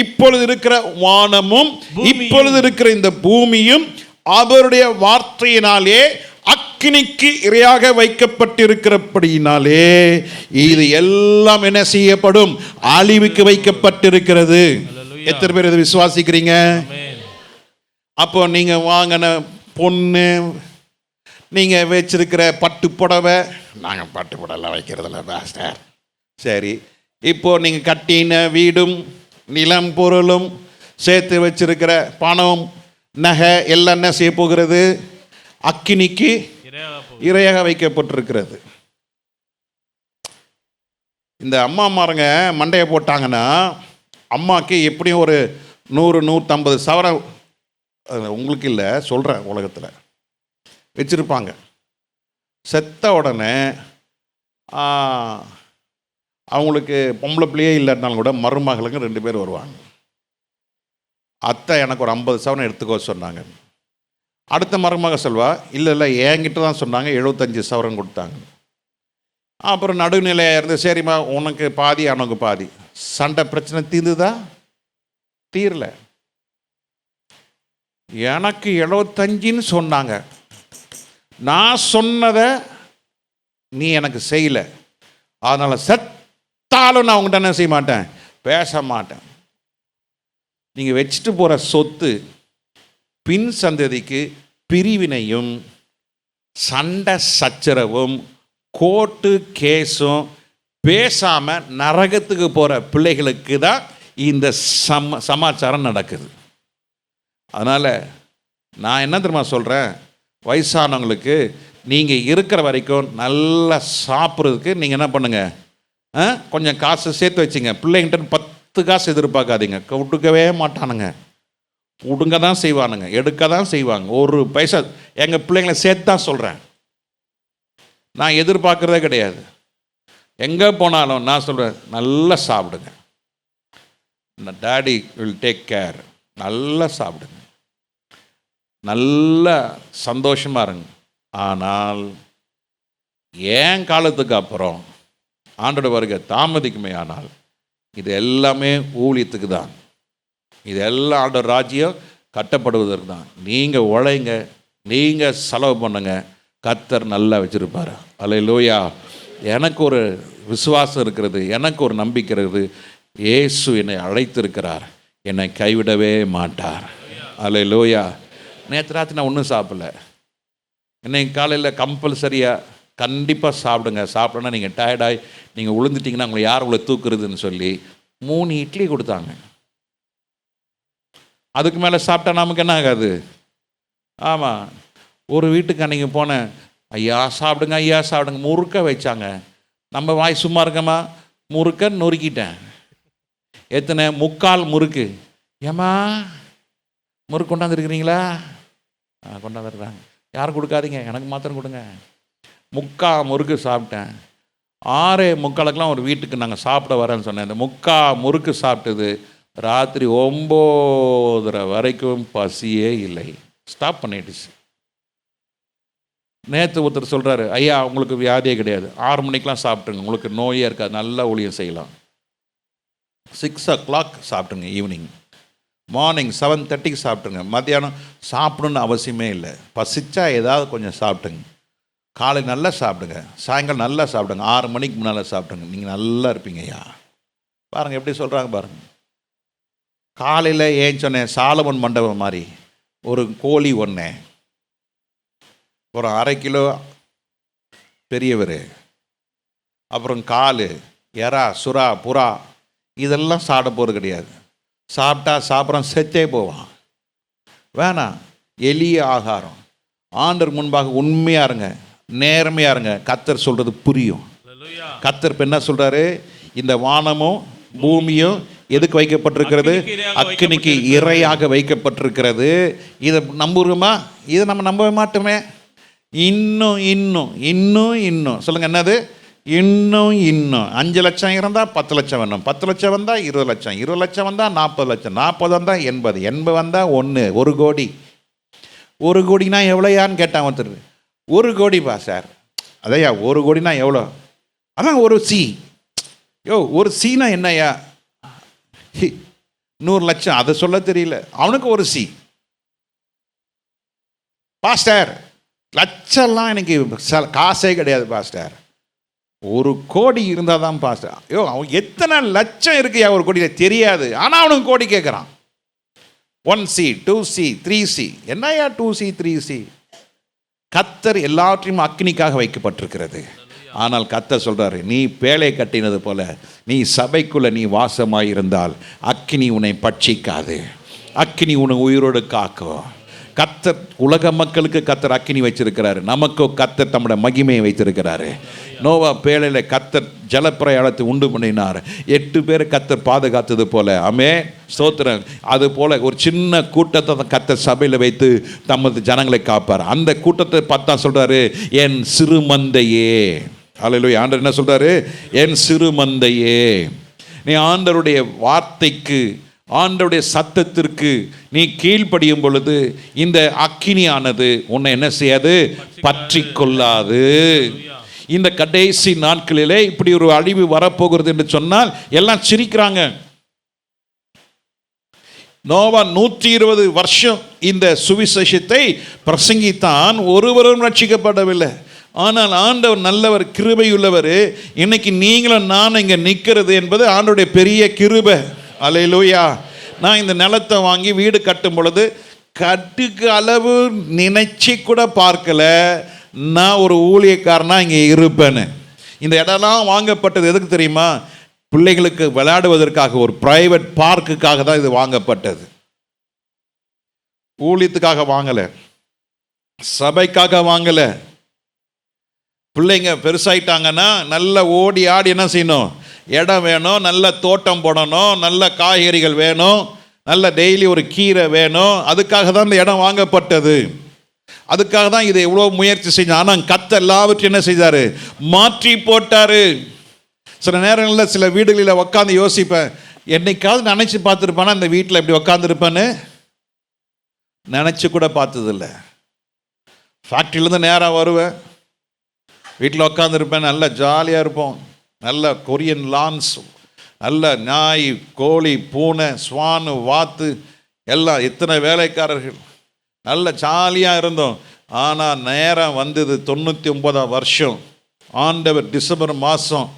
இப்பொழுது இருக்கிற வானமும் இப்பொழுது இருக்கிற இந்த பூமியும் அவருடைய வார்த்தையினாலே அக்கினிக்கு இரையாக வைக்கப்பட்டிருக்கிறபடியினாலே இது எல்லாம் என்ன செய்யப்படும்? அழிவுக்கு வைக்கப்பட்டிருக்கிறது. எத்தனை பேர் இதை விசுவாசிக்கிறீங்க? அப்போ நீங்க வாங்கின பொண்ணு, நீங்க வச்சிருக்கிற பட்டு புடவை, நாங்கள் பட்டு புடவை வைக்கிறதில்ல பாஸ்டர், சரி, இப்போ நீங்க கட்டின வீடும் நிலம் பொருளும் சேர்த்து வச்சிருக்கிற பணம் நகை எல்லாம் என்ன செய்ய போகிறது? அக்கினிக்கு இரையாக வைக்கப்பட்டிருக்கிறது. இந்த அம்மாமாருங்க மண்டையை போட்டாங்கன்னா அம்மாக்கு எப்படியும் ஒரு 100-150 சவரம், உங்களுக்கு இல்லை சொல்கிறேன், உலகத்தில் வச்சுருப்பாங்க. செத்த உடனே அவங்களுக்கு பொம்பளை பிள்ளையே இல்லைன்னாலும் கூட மருமகளுங்க 2 பேர் வருவாங்க. அத்தை எனக்கு ஒரு 50 சவரம் எடுத்துக்கோ சொன்னாங்க. அடுத்த மருமக சொல்வா, இல்லை என்கிட்ட தான் சொன்னாங்க, 75 சவரம் கொடுத்தாங்க. அப்புறம் நடுநிலையாக இருந்து, சரிம்மா உனக்கு பாதி அவனுக்கு பாதி. சண்டை பிரச்சனை தீர்ந்துதா? தீரல. எனக்கு 75ன்னு சொன்னாங்க, நான் சொன்னதை நீ எனக்கு செய்யலை, அதனால் செத்தாலும் நான் உங்கள்கிட்ட என்ன செய்ய மாட்டேன், பேச மாட்டேன். நீங்கள் வச்சுட்டு போகிற சொத்து பின் சந்ததிக்கு பிரிவினையும் சண்டை சச்சரவும் கோர்ட்டு கேஸும் பேசாமல் நரகத்துக்கு போகிற பிள்ளைகளுக்கு தான் இந்த சமாச்சாரம் நடக்குது. அதனால் நான் என்ன தெரியுமா சொல்கிறேன், வயசானவங்களுக்கு நீங்கள் இருக்கிற வரைக்கும் நல்லா சாப்பிட்றதுக்கு நீங்கள் என்ன பண்ணுங்கள், கொஞ்சம் காசு சேர்த்து வச்சுங்க. பிள்ளைங்கிட்ட 10 காசு எதிர்பார்க்காதீங்க, கொடுக்கவே மாட்டானுங்க, கொடுங்க தான் செய்வானுங்க, எடுக்க தான் செய்வாங்க. ஒரு பைசா எங்கள் பிள்ளைங்களை சேர்த்து தான் சொல்கிறேன், நான் எதிர்பார்க்குறதே கிடையாது. எங்கே போனாலும் நான் சொல்கிறேன், நல்லா சாப்பிடுங்க, டாடி வில் டேக் கேர், நல்லா சாப்பிடுங்க, நல்ல சந்தோஷமாக இருங்க. ஆனால் ஏன் காலத்துக்கு அப்புறம் ஆண்டோட வருகை தாமதிக்குமே ஆனால் இது எல்லாமே ஊழியத்துக்கு தான், இது எல்லாம் ஆண்டோட ராஜ்யம் கட்டப்படுவதற்கு தான். நீங்கள் உழைங்க, நீங்கள் செலவு பண்ணுங்க, கர்த்தர் நல்லா வச்சுருப்பார். அல்லேலூயா. எனக்கு ஒரு விசுவாசம் இருக்கிறது, எனக்கு ஒரு நம்பிக்கை இருக்குது, இயேசு என்னை அழைத்திருக்கிறார், என்னை கைவிடவே மாட்டார். அல்லேலூயா. நேற்று ராத்திரி நான் ஒன்றும் சாப்பிடல, இன்னைக்கு காலையில் கம்பல்சரியாக கண்டிப்பாக சாப்பிடுங்க. சாப்பிடனா நீங்கள் டயர்டாகி நீங்கள் விழுந்துட்டிங்கன்னா உங்களை யார் உங்களை தூக்குறதுன்னு சொல்லி 3 இட்லி கொடுத்தாங்க. அதுக்கு மேலே சாப்பிட்டா நமக்கு என்ன ஆகாது? ஆமாம். ஒரு வீட்டுக்கு அன்றைக்கி போனேன், ஐயா சாப்பிடுங்க, ஐயா சாப்பிடுங்க, முறுக்க வச்சாங்க. நம்ம வாய் சும்மா இருக்கமா, முறுக்க நொறுக்கிட்டேன். எத்தனை 3/4 முறுக்கு. ஏம்மா முறுக்கு கொண்டாந்துருக்கிறீங்களா? கொண்டாந்துருக்குறாங்க. யாரும் கொடுக்காதீங்க, எனக்கு மாத்திரம் கொடுங்க. 3/4 முறுக்கு சாப்பிட்டேன். 6:45 ஒரு வீட்டுக்கு நாங்கள் சாப்பிட வரேன்னு சொன்னேன். இந்த 3/4 முறுக்கு சாப்பிட்டது ராத்திரி 9:30 வரைக்கும் பசியே இல்லை, ஸ்டாப் பண்ணிடுச்சு. நேற்று ஒருத்தர் சொல்கிறாரு, ஐயா உங்களுக்கு வியாதியே கிடையாது, 6 மணிக்கெலாம் சாப்பிட்டுங்க, உங்களுக்கு நோயே இருக்காது, நல்லா ஊழியம் செய்யலாம். 6 o'clock சாப்பிட்டுங்க, ஈவினிங். மார்னிங் 7:30 சாப்பிட்டுங்க. மத்தியானம் சாப்பிடணுன்னு அவசியமே இல்லை, பசிச்சா ஏதாவது கொஞ்சம் சாப்பிட்டுங்க. காலை நல்லா சாப்பிடுங்க, சாயங்காலம் நல்லா சாப்பிடுங்க, 6 மணிக்கு முன்னால் சாப்பிடுங்க, நீங்கள் நல்லா இருப்பீங்க. ஐயா பாருங்கள் எப்படி சொல்கிறாங்க பாருங்கள். காலையில் ஏன் சொன்னேன், சாலமன் மண்டபம் மாதிரி ஒரு கோழி ஒன்று, ஒரு 1/2 கிலோ பெரியவர், அப்புறம் கால், எறா, சுறா, புறா, இதெல்லாம் சாப்பிட போகிறது கிடையாது. சாப்பிட்டா சாப்பிட்றோம், செத்தே போவான். வேணாம், எளிய ஆகாரம். ஆண்டவர் முன்பாக உண்மையாக இருங்க, நேர்மையாக இருங்க, கர்த்தர் சொல்கிறது புரியும். கர்த்தர் இப்போ என்ன சொல்கிறாரு, இந்த வானமும் பூமியும் எதுக்கு வைக்கப்பட்டிருக்கிறது? அக்கினிக்கு இரையாக வைக்கப்பட்டிருக்கிறது. இதை நம்புகிறோமா? இதை நம்ம நம்பவே மாட்டோமே. இன்னும் இன்னும் இன்னும் இன்னும் சொல்லுங்கள், என்னது? இன்னும் இன்னும் 5 லட்சம் இருந்தால் 10 லட்சம் வேணும், 10 லட்சம் வந்தால் 20 லட்சம், 20 லட்சம் வந்தால் 40 லட்சம், 40 வந்தால் 80, 80 வந்தால் 1 கோடி. 1 கோடினா எவ்வளோயான்னு கேட்டான் ஒருத்தர். 1 கோடிப்பா சார். அதையா 1 கோடினா எவ்வளோ? அதான் ஒரு சி. யோ ஒரு சீனா என்னையா? 100 லட்சம், அதை சொல்ல தெரியல அவனுக்கு. ஒரு சி. பாஸ்டர் லட்சம்லாம் எனக்கு காசே கிடையாது பாஸ்டர், 1 கோடி இருந்தால் தான் பாஸ்டர். ஐயோ அவன் எத்தனை லட்சம் இருக்குயா 1 கோடியில் தெரியாது, ஆனால் அவனுக்கு கோடி கேட்குறான். 1C 2C 3C. என்னையா 2C 3C? கர்த்தர் எல்லாவற்றையும் அக்கினிக்காக வைக்கப்பட்டிருக்கிறது. ஆனால் கர்த்தர் சொல்கிறாரு, நீ பேழை கட்டினது போல நீ சபைக்குள்ளே நீ வாசமாயிருந்தால் அக்கினி உன்னை பட்சிக்காது, அக்கினி உன்னை உயிரோடு காக்கும். கர்த்தர் உலக மக்களுக்கு கர்த்தர் அக்கினி வச்சிருக்கிறாரு, நமக்கோ கர்த்தர் தம்முடைய மகிமையை வைத்திருக்கிறாரு. நோவா பேழையில் கர்த்தர் ஜலப்பிரயாணத்தை உண்டு பண்ணினார், 8 பேரை கர்த்தர் பாதுகாத்தது போல, ஆமே ஸ்தோத்திரம், அது போல ஒரு சின்ன கூட்டத்தை கர்த்தர் சபையில் வைத்து தமது ஜனங்களை காப்பார். அந்த கூட்டத்தை பார்த்தா சொல்றாரு, என் சிறு மந்தையே. அல்லேலூயா. ஆண்டவர் என்ன சொல்றாரு? என் சிறு மந்தையே, நீ ஆண்டவருடைய வார்த்தைக்கு, ஆண்டவருடைய சத்தத்திற்கு நீ கீழ்ப்படியும் பொழுது இந்த அக்கினியானது உன்னை என்ன செய்யாது? பற்றி கொள்ளாது. இந்த கடைசி நாட்களிலே இப்படி ஒரு அழிவு வரப்போகிறது என்று சொன்னால் எல்லாம் சிரிக்கிறாங்க. நோவா 120 வருஷம் இந்த சுவிசேஷத்தை பிரசங்கித்தான், ஒருவரும் ரட்சிக்கப்படவில்லை. ஆனால் ஆண்டவர் நல்லவர், கிருபையுள்ளவர். இன்னைக்கு நீங்களும் நான் இங்கே நிற்கிறது என்பது ஆண்டவருடைய பெரிய கிருபை. அல்லேலூயா. நான் இந்த நிலத்தை வாங்கி வீடு கட்டும் பொழுது கட்டுக்கு அளவு நினைச்சி கூட பார்க்கல நான் ஒரு ஊழியக்காரனா இங்கே இருப்பேன்னு. இந்த இடம்லாம் வாங்கப்பட்டது எதுக்கு தெரியுமா? பிள்ளைகளுக்கு விளையாடுவதற்காக, ஒரு பிரைவேட் பார்க்குக்காக தான் இது வாங்கப்பட்டது. ஊழியத்துக்காக வாங்கலை, சபைக்காக வாங்கலை. பிள்ளைங்க பெருசாயிட்டாங்கன்னா நல்ல ஓடி ஆடி என்ன செய்யணும்? இடம் வேணும், நல்ல தோட்டம் போடணும், நல்ல காய்கறிகள் வேணும், நல்ல டெய்லி ஒரு கீரை வேணும். அதுக்காக தான் இந்த இடம் வாங்கப்பட்டது. அதுக்காக தான் இதை எவ்வளோ முயற்சி செஞ்சோம். ஆனால் கர்த்தர் எல்லாவற்றையும் என்ன செய்தார்? மாற்றி போட்டார். சில நேரங்களில் சில வீடுகளில் உட்காந்து யோசிப்பேன், என்னைக்காவது நினச்சி பார்த்துருப்பானா இந்த வீட்டில் இப்படி உட்காந்துருப்பேன்னு? நினச்சி கூட பார்த்ததில்லை. ஃபேக்ட்ரியிலேருந்து நேராக வருவேன், வீட்டில் உட்காந்துருப்பேன், நல்லா ஜாலியாக இருப்போம். நல்ல கொரியன் லான்ஸ், நல்ல நாய், கோழி, பூனை, ஸ்வானு, வாத்து எல்லாம், எத்தனை வேலைக்காரர்கள், நல்ல ஜாலியாக இருந்தோம். ஆனால் நேரம் வந்தது 99ஆம் வருஷம். ஆண்டவர் டிசம்பர் மாதம்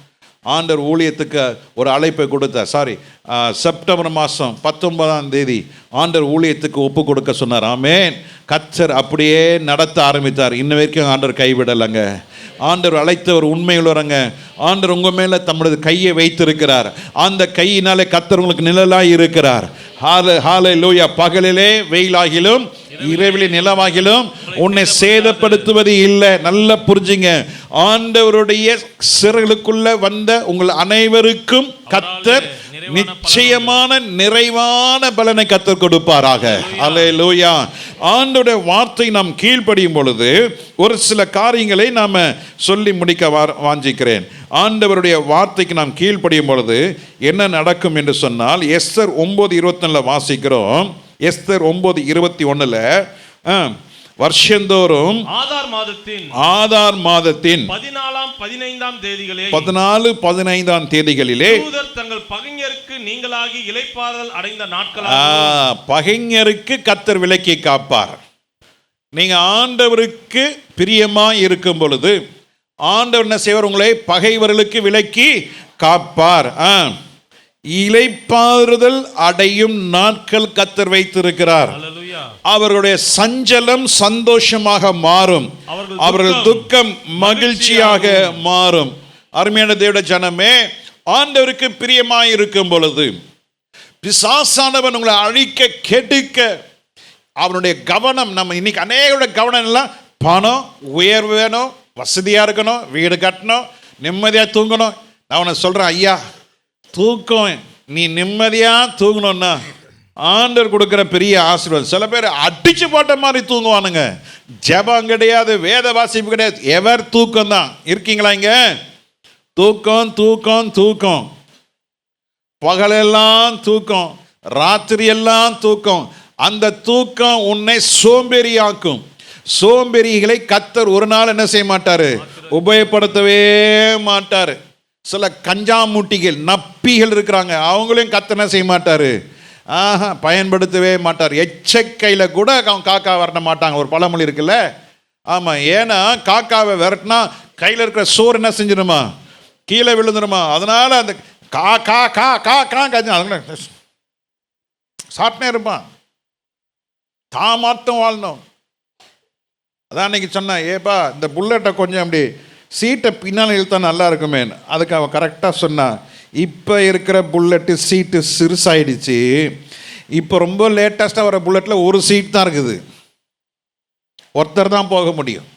ஆண்டவர் ஊழியத்துக்கு ஒரு அழைப்பை கொடுத்தார். செப்டம்பர் மாதம் 19ஆம் தேதி ஆண்டவர் ஊழியத்துக்கு ஒப்பு கொடுக்க சொன்னார். ஆமென். கர்த்தர் அப்படியே நடத்த ஆரம்பித்தார். இன்ன வரைக்கும் ஆண்டவர் கைவிடலைங்க. ஆண்டவர் அழைத்தவர் உண்மையுள்ளவரங்க. ஆண்டவர் உங்கள் மேலே தம்முடைய கையை வைத்திருக்கிறார். அந்த கையினாலே கர்த்தர் உங்களுக்கு நிழலாய் இருக்கிறார். ஹல்லேலூயா. பகலிலே வெயிலாகிலும் இரவிலே நிலவாகிலும் உன்னை சேதப்படுத்துவது இல்லை. நல்லா புரிஞ்சுங்க. ஆண்டவருடைய சிறைகளுக்குள்ள வந்த உங்கள் அனைவருக்கும் கர்த்தர் நிச்சயமான நிறைவான பலனை கர்த்தர் கொடுப்பாராக. அல்லேலூயா. ஆண்டவருடைய வார்த்தை நாம் கீழ்ப்படியும் பொழுது ஒரு சில காரியங்களை நாம் சொல்லி முடிக்க வாஞ்சிக்கிறேன். ஆண்டவருடைய வார்த்தைக்கு நாம் கீழ்ப்படியும் பொழுது என்ன நடக்கும் என்று சொன்னால், எஸ்தர் 9:21 வாசிக்கிறோம். எஸ்தர் 9:21 வருஷந்தோறும் ஆதார் மாதத்தின் 14-15 தேதிகளிலே தங்கள் பகைஞருக்கு நீங்களாகி இளைப்பாறுதல் அடைந்த நாட்கள், பகைஞருக்கு கர்த்தர் விலக்கி காப்பார். நீங்க ஆண்டவருக்கு பிரியமாய் இருக்கும் பொழுது ஆண்டவர் என்ன செய்வார்? உங்களை பகைவர்களுக்கு விலக்கி காப்பார். இளைப்பாறுதல் அடையும் நாட்கள் கர்த்தர் வைத்திருக்கிறார். அவர்களுடைய சஞ்சலம் சந்தோஷமாக மாறும், அவர்கள் துக்கம் மகிழ்ச்சியாக மாறும். அருமையான தேவனுடைய ஜனமே, ஆண்டவருக்கு பிரியமாய் இருக்கும் பொழுது பிசாசானவன் உங்களை அழிக்க கெடுக்க அவனுடைய கவனம், நம்ம இன்னைக்கு அநேகோட கவனம் எல்லாம் பணம், உயர்வு வேணும், வசதியா இருக்கணும், வீடு கட்டணும், நிம்மதியா தூங்கணும். நான் உனக்கு சொல்றேன், ஐயா தூக்கம், நீ நிம்மதியா தூங்கணும்னா ஆண்டவர் கொடுக்குற பெரிய ஆசீர்வாதம். சில பேர் அடிச்சு போட்ட மாதிரி தூங்குவானுங்க. ஜெபம் கிடையாது, வேத வாசிப்பு கிடையாது, எவர் தூக்கம் தான். இருக்கீங்களா இங்க? தூக்கம் தூக்கம் தூக்கம், பகலெல்லாம் தூக்கம், ராத்திரி எல்லாம் தூக்கம். அந்த தூக்கம் உன்னை சோம்பேறியாக்கும். சோம்பேறிகளை கர்த்தர் ஒரு நாள் என்ன செய்ய மாட்டாரு? உபயோகப்படுத்தவே மாட்டாரு. சில கஞ்சாமூட்டிகள், நப்பிகள் இருக்கிறாங்க, அவங்களையும் கர்த்தர் என்ன செய்ய மாட்டாரு? பயன்படுத்தவே மாட்டார். எச்சக்கையில் கூட காக்கா விரட்ட மாட்டாங்க. ஒரு பழமொழி இருக்குல்ல? ஆமாம். ஏன்னா காக்காவை விரட்டினா கையில் இருக்கிற சோறு என்ன செஞ்சிடுமா? கீழே விழுந்துருமா. அதனால அந்த கா கா கா கா கா அதுங்கள சாப்பிட்டே இருப்பான். தான் மாட்டம் வாழணும். அதான் அன்னைக்கு சொன்னேன், ஏப்பா இந்த புல்லட்டை கொஞ்சம் அப்படி சீட்டை பின்னால் இழுத்தா நல்லா இருக்குமே. அதுக்கு அவன் கரெக்டாக சொன்னான், இப்போ இருக்கிற புல்லட்டு சீட்டு சிறுசாயிடுச்சு, இப்போ ரொம்ப லேட்டஸ்ட்டாக வர புல்லட்டில் ஒரு சீட் தான் இருக்குது, ஒருத்தர் தான் போக முடியும்.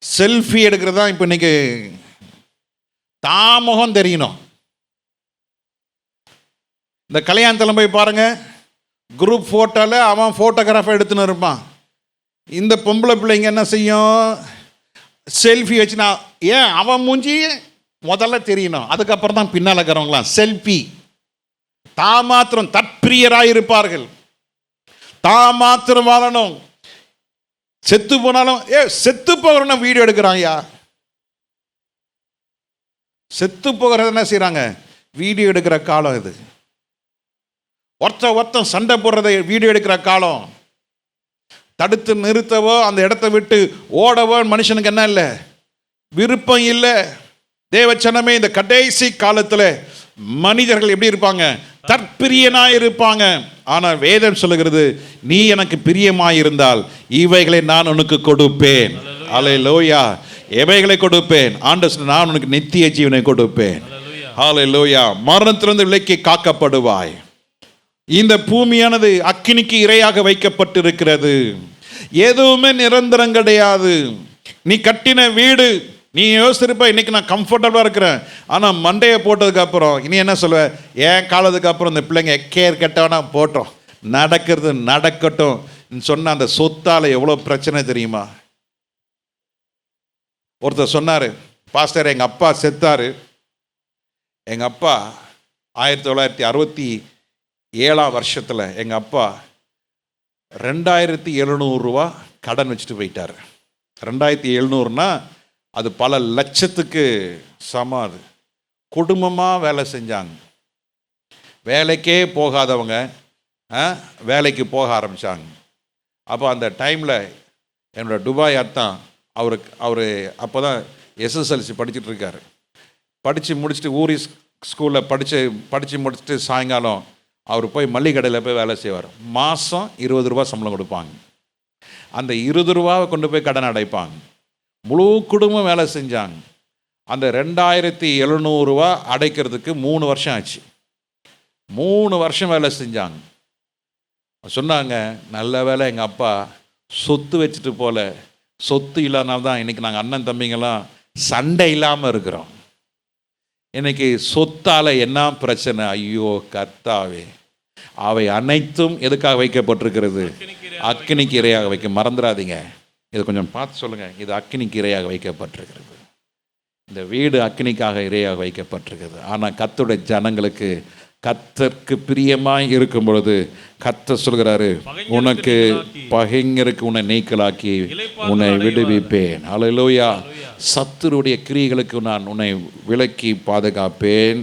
செல்ஃபி எடுக்கிறது தான் இப்போ இன்னைக்கு. தாமுகம் தெரியணும். இந்த கல்யாணத்தில் போய் பாருங்க, குரூப் ஃபோட்டோவில் அவன் ஃபோட்டோகிராஃபர் எடுத்துன்னு இருப்பான். இந்த பொம்பளை பிள்ளைங்க என்ன செய்யும்? செல்ஃபி வச்சுனா, ஏன் அவன் மூஞ்சி முதல்ல தெரியணும், அதுக்கப்புறம் தான் பின்னால் இருக்கிறவங்களாம் செல்ஃபி. தாமாத்திரம் தற்பிரியராக இருப்பார்கள், தாமாத்திரம் வாழணும். செத்து போனாலும் செத்து போகிறோன்னா வீடியோ எடுக்கிறாங்கயா. செத்து போகிறது என்ன செய்கிறாங்க? வீடியோ எடுக்கிற காலம் இது. ஒருத்தன் சண்டை போடுறதை வீடியோ எடுக்கிற காலம். தடுத்து நிறுத்தவோ அந்த இடத்த விட்டு ஓடவோ மனுஷனுக்கு என்ன இல்லை, விருப்பம் இல்லை. தேவச்சனமே, இந்த கடைசி காலத்தில் மனிதர்கள் எப்படி இருப்பாங்க? தற்பிரியனாய் இருப்பாங்க. ஆனால் வேதம் சொல்லுகிறது, நீ எனக்கு பிரியமாயிருந்தால் இவைகளை நான் உனக்கு கொடுப்பேன். அல்லேலூயா. எவைகளை கொடுப்பேன்? ஆண்டவர், நான் உனக்கு நித்திய ஜீவனை கொடுப்பேன். அல்லேலூயா. மரணத்திலிருந்து விலக்கி காக்கப்படுவாய். இந்த பூமியானது அக்கினிக்கு இரையாக வைக்கப்பட்டிருக்கிறது. எதுவுமே நிரந்தரம் கிடையாது. நீ கட்டின வீடு, நீ யோசிச்சிருப்ப, இன்னைக்கு நான் கம்ஃபர்டபுளாக இருக்கிறேன், ஆனால் மண்டையை போட்டதுக்கு அப்புறம் இனி என்ன சொல்லுவ? ஏன் காலத்துக்கு அப்புறம் இந்த பிள்ளைங்க கேர் கட்டவனா போட்டோம், நடக்கிறது நடக்கட்டும் சொன்ன அந்த சொத்தால் எவ்வளோ பிரச்சனை தெரியுமா? ஒருத்தர் சொன்னார், பாஸ்டர் எங்கள் அப்பா செத்தார். எங்கள் அப்பா 1967 எங்கள் அப்பா 2700 ரூபா கடன் வச்சுட்டு போயிட்டார். 2700னா அது பல லட்சத்துக்கு சமம். அது குடும்பமாக வேலை செஞ்சாங்க. வேலைக்கே போகாதவங்க வேலைக்கு போக ஆரம்பித்தாங்க. அப்போ அந்த டைமில் என்னோட துபாய் அத்தான், அவர் அப்போ தான் எஸ்எஸ்எல்சி படிச்சுட்டு இருக்கார். படித்து முடிச்சுட்டு ஊரி ஸ்கூலில் படித்து முடிச்சுட்டு சாயங்காலம் அவர் போய் மல்லிகை கடையில் போய் வேலை செய்வார். மாதம் 20 ரூபா சம்பளம் கொடுப்பாங்க. அந்த 20 ரூபாவை கொண்டு போய் கடன் அடைப்பாங்க. முழு குடும்பம் வேலை செஞ்சாங்க. அந்த 2700 ரூபா அடைக்கிறதுக்கு 3 வருஷம் ஆச்சு. 3 வருஷம் வேலை செஞ்சாங்க. சொன்னாங்க, நல்ல வேலை எங்கள் அப்பா சொத்து வச்சுட்டு போல, சொத்து இல்லாதனால்தான் இன்றைக்கி நாங்கள் அண்ணன் தம்பிங்கெல்லாம் சண்டை இல்லாமல் இருக்கிறோம். இன்னைக்கு சொத்தால் என்ன பிரச்சனை? ஐயோ கர்த்தாவே, அவை அனைத்தும் எதுக்காக வைக்கப்பட்டிருக்கிறது? அக்கினிக்கு இரையாக வைக்க. மறந்துடாதீங்க, இதை கொஞ்சம் பார்த்து சொல்லுங்கள். இது அக்கினிக்கு இரையாக வைக்கப்பட்டிருக்கிறது. இந்த வீடு அக்கினிக்காக இரையாக வைக்கப்பட்டிருக்கிறது. ஆனால் கர்த்தருடைய ஜனங்களுக்கு, கர்த்தருக்கு பிரியமாய் இருக்கும் பொழுது கர்த்தர் சொல்கிறாரு, உனக்கு பகைஞருக்கு உன்னை நீக்கலாக்கி உன்னை விடுவிப்பேன். அல்லேலூயா. சத்துருடைய கிரியைகளுக்கு நான் உன்னை விலக்கி பாதுகாப்பேன்.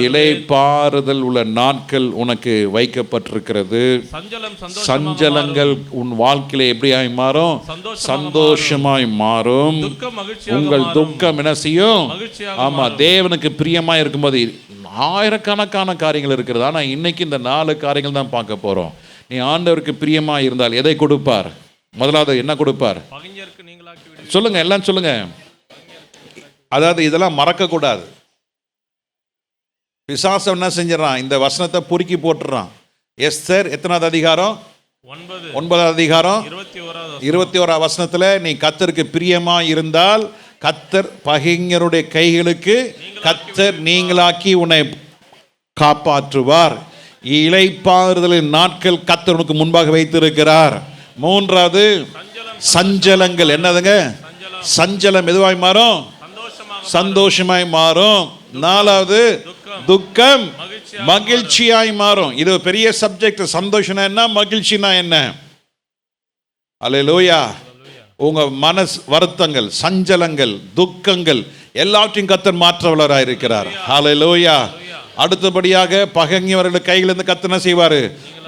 இளைப்பாறுதல் உள்ள நாட்கள் உனக்கு வைக்கப்பட்டிருக்கிறது. சஞ்சலங்கள் உன் வாழ்க்கையில எப்படியாய் மாறும்? சந்தோஷமாய் மாறும். உங்கள் துக்கம் என்ன செய்யும்? ஆமா, தேவனுக்கு பிரியமாய் இருக்கும்போது ஆயிரக்கணக்கான காரியங்கள் இருக்கிறது. ஆனா இன்னைக்கு இந்த 4 காரியங்கள் தான் பார்க்க போறோம். நீ ஆண்டவருக்கு பிரியமாய் இருந்தால் எதை கொடுப்பார்? முதலாவது என்ன கொடுப்பார்? சொல்லுங்க, எல்லாம் சொல்லுங்க. அதாவது இதெல்லாம் மறக்க கூடாது. பிசாசம் என்ன செஞ்சிடறான்? இந்த வசனத்தை பொறுக்கி போட்டுறான். எஸ்தர் எத்தனாவது அதிகாரம்? 9வது அதிகாரம் 21வது வசனத்துல, நீ கர்த்தருக்கு பிரியமா இருந்தால் கர்த்தர் பகைஞருடைய கைகளுக்கு கர்த்தர் நீங்களாக்கி உன்னை காப்பாற்றுவார். இளைப்பாறுதலின் நாட்கள் கர்த்தர் உனக்கு முன்பாக வைத்திருக்கிறார். 3வது சஞ்சலங்கள். என்னதுங்க? சஞ்சலம் எதுவாய் மாறும்? சந்தோஷமாய் மாறும். 4வது துக்கம் மகிழ்ச்சியாய் மாறும். இது பெரிய சப்ஜெக்ட். சந்தோஷம்னா என்ன, மகிழ்ச்சினா என்ன? அல்லேலூயா. உங்க மனசு வருத்தங்கள், சஞ்சலங்கள், துக்கங்கள் எல்லாவற்றையும் கர்த்தர் மாற்றவல்லவராய் இருக்கிறார். அல்லேலூயா. அடுத்தபடியாக பகைஞர்களுடைய கையிலிருந்து கர்த்தர் என்ன செய்வாரு?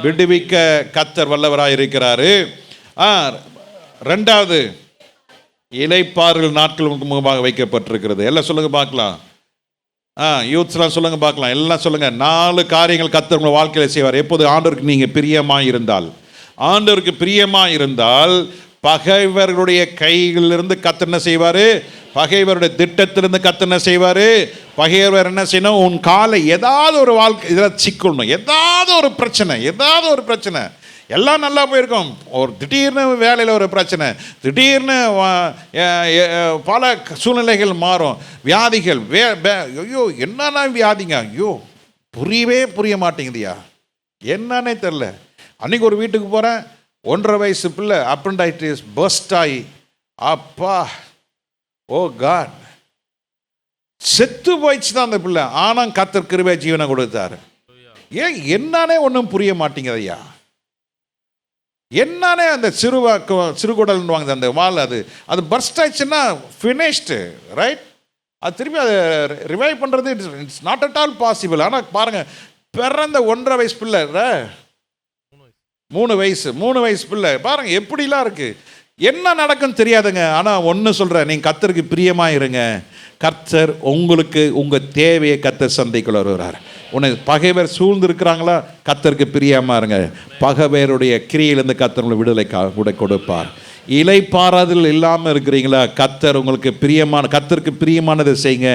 விடுவிக்க கர்த்தர் வல்லவராய் இருக்கிறாரு. 2வது இளைப்பாறுதல் நாட்கள் உங்களுக்கு முகமாக வைக்கப்பட்டிருக்கிறது. எல்லாம் சொல்லுங்க பார்க்கலாம். யூத்ஸ்லாம் சொல்லுங்க பார்க்கலாம். எல்லாம் சொல்லுங்க. 4 காரியங்கள் கர்த்தர் உங்கள் வாழ்க்கையில் செய்வார். எப்போது? ஆண்டவருக்கு நீங்கள் பிரியமாக இருந்தால். ஆண்டவருக்கு பிரியமாக இருந்தால் பகைவர்களுடைய கைகளிலிருந்து கர்த்தர் என்ன செய்வார்? பகைவருடைய திட்டத்திலிருந்து கர்த்தர் என்ன செய்வார்? பகைவர் என்ன செய்யணும்? உன் காலை ஏதாவது ஒரு வாழ்க்கை இதில் சிக்கணும். ஏதாவது ஒரு பிரச்சனை. எல்லாம் நல்லா போயிருக்கும். ஒரு திடீர்னு வேலையில் ஒரு பிரச்சனை, திடீர்னு பல சூழ்நிலைகள் மாறும், வியாதிகள். ஐயோ என்னன்னா வியாதிங்க, ஐயோ புரிய மாட்டேங்குதுயா, என்னன்னே தெரில. அன்றைக்கி ஒரு வீட்டுக்கு போகிறேன், 1.5 வயசு பிள்ளை அப்பெண்டைட்டிஸ் பர்ஸ்ட் ஆகி, அப்பா ஓ காட், செத்து போயிடுச்சு தான் அந்த பிள்ளை. ஆனால் கர்த்தர் கிருபை ஜீவனை கொடுத்தாரு. ஏன் என்னன்னே ஒன்றும் புரிய மாட்டேங்குது ஐயா. என்னன்னே அந்த சிறுகுடல்வாங்க அந்த வால், அது பர்ஸ்ட் ஆயிடுச்சுன்னா ஃபினிஷ்டு, ரைட்? அது திருப்பி அதை ரிவைவ் பண்ணுறது it's not at all possible. ஆனால் பாருங்கள், பிறந்த 1.5 வயசு பிள்ளை 3 வயசு பிள்ளை பாருங்க எப்படிலாம் இருக்கு. என்ன நடக்குன்னு தெரியாதுங்க. ஆனால் ஒன்று சொல்கிறேன், நீங்கள் கர்த்தருக்கு பிரியமாக இருங்க. கர்த்தர் உங்களுக்கு உங்கள் தேவையை கர்த்தர் சந்தைக்குள்ள வருகிறார். உன்னை பகைவர் சூழ்ந்து இருக்கிறாங்களா, கர்த்தருக்கு பிரியமாக இருங்க. பகைவருடைய கிரியிலிருந்து கர்த்தர் உங்களுக்கு விடுதலை கூட கொடுப்பார். இலைப்பாறுதல் இல்லாமல் இருக்கிறீங்களா, கர்த்தர் உங்களுக்கு கர்த்தருக்கு பிரியமானதை செய்யுங்க.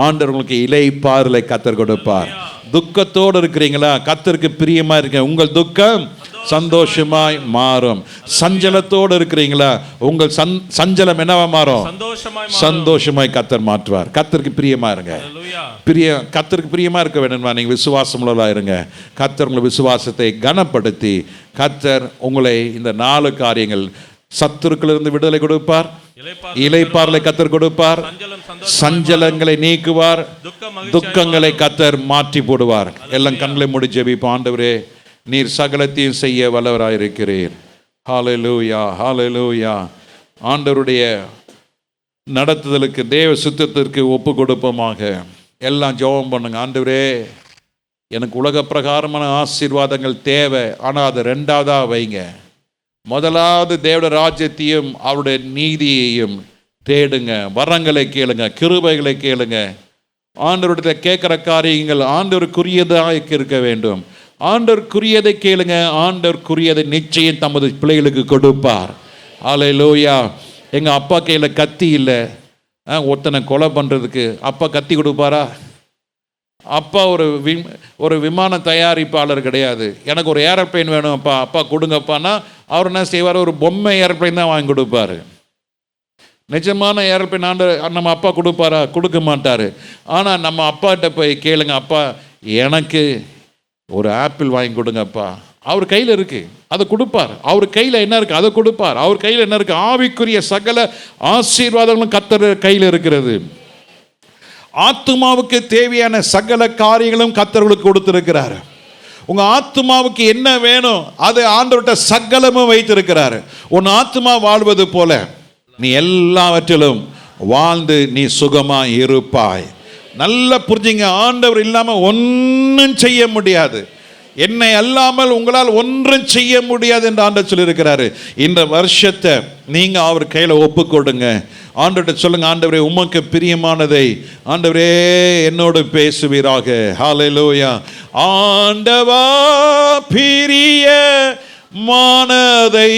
ஆண்டவர் உங்களுக்கு இலைப்பாறுதலை கர்த்தர் கொடுப்பார். துக்கத்தோடு இருக்கிறீங்களா, கர்த்தருக்கு பிரியமாக இருக்க, உங்கள் துக்கம் சந்தோஷமாய் மாறும். சஞ்சலத்தோடு இருக்கிறீங்களா, உங்கள் சஞ்சலம் என்னவா மாறும், சந்தோஷமாய் கர்த்தர் மாற்றுவார். கர்த்தருக்கு பிரியமா இருங்க. கர்த்தருக்கு பிரியமா இருக்க வேண்டுமா, நீங்க விசுவாசம் உள்ளவர்களா இருங்க. கர்த்தர் உங்கள் விசுவாசத்தை கனப்படுத்தி கர்த்தர் உங்களை இந்த 4 காரியங்கள், சத்துருக்களிலிருந்து விடுதலை கொடுப்பார், இலைப்பாறுதலை கர்த்தர் கொடுப்பார், சஞ்சலங்களை நீக்குவார், துக்கங்களை கர்த்தர் மாற்றி போடுவார். எல்லாம் கண்களை மூடி ஜெபிப்போம். ஆண்டவரே, நீர் சகலத்தையும் செய்ய வல்லவராயிருக்கிறீர். ஹல்லேலூயா, ஹல்லேலூயா. ஆண்டவருடைய நடத்துதலுக்கு, தேவ சுத்தத்திற்கு ஒப்பு கொடுப்போமாக. எல்லாம் ஜெபம் பண்ணுங்க. ஆண்டவரே, எனக்கு உலக பிரகாரமான ஆசீர்வாதங்கள் தேவை, ஆனால் அதை 2வதாக வைங்க. முதலாவது தேவட ராஜ்யத்தையும் அவருடைய நீதியையும் தேடுங்க. வரங்களை கேளுங்க, கிருபைகளை கேளுங்க. ஆண்டவருடைய கேட்குற காரியங்கள் ஆண்டவருக்குரியதாக இருக்க வேண்டும். ஆண்டவருக்குரியதை கேளுங்க. ஆண்டவருக்குரியதை நிச்சயம் தமது பிள்ளைகளுக்கு கொடுப்பார். ஹல்லேலூயா. எங்கள் அப்பா கையில் கத்தி இல்லை, ஒருத்தனை கொலை பண்ணுறதுக்கு அப்பா கத்தி கொடுப்பாரா? அப்பா ஒரு விமான தயாரிப்பாளர் கிடையாது. எனக்கு ஒரு ஏரோப்ளைன் வேணும் அப்பா, அப்பா கொடுங்கப்பான்னா அவர் என்ன செய்வார், ஒரு பொம்மை ஏரோப்ளைன் தான் வாங்கி கொடுப்பாரு. நிஜமான ஏரோப்ளைன் நம்ம அப்பா கொடுப்பாரா? கொடுக்க மாட்டார். ஆனால் நம்ம அப்பாட்ட போய் கேளுங்க, அப்பா எனக்கு ஒரு ஆப்பிள் வாங்கி கொடுங்கப்பா, அவர் கையில் இருக்கு, அதை கொடுப்பார். அவர் கையில் என்ன இருக்கு, அதை கொடுப்பார். அவர் கையில் என்ன இருக்கு, ஆவிக்குரிய சகல ஆசீர்வாதங்களும் கர்த்தர் கையில் இருக்கிறது. ஆத்துமாவுக்கு தேவையான சகல காரியங்களும் கர்த்தர்களுக்கு கொடுத்திருக்கிறார். உங்க ஆத்துமாவுக்கு என்ன வேணும், அது ஆண்டவர்கிட்ட சகலமும் வைத்திருக்கிறார். உன் ஆத்துமா வாழ்வது போல நீ எல்லாவற்றிலும் வாழ்ந்து நீ சுகமா இருப்பாய். நல்லா புரிஞ்சுங்க, ஆண்டவர் இல்லாமல் ஒன்றும் செய்ய முடியாது. என்னை அல்லாமல் உங்களால் ஒன்றும் செய்ய முடியாது என்று ஆண்டவர் சொல்லியிருக்கிறாரு. இந்த வருஷத்தை நீங்க அவர் கையில் ஒப்பு கொடுங்க. ஆண்டவர்கிட்ட சொல்லுங்க, ஆண்டவரே உமக்கு பிரியமானதை ஆண்டவரே என்னோடு பேசுவீராக. ஹல்லேலூயா. ஆண்டவா பிரியமானதை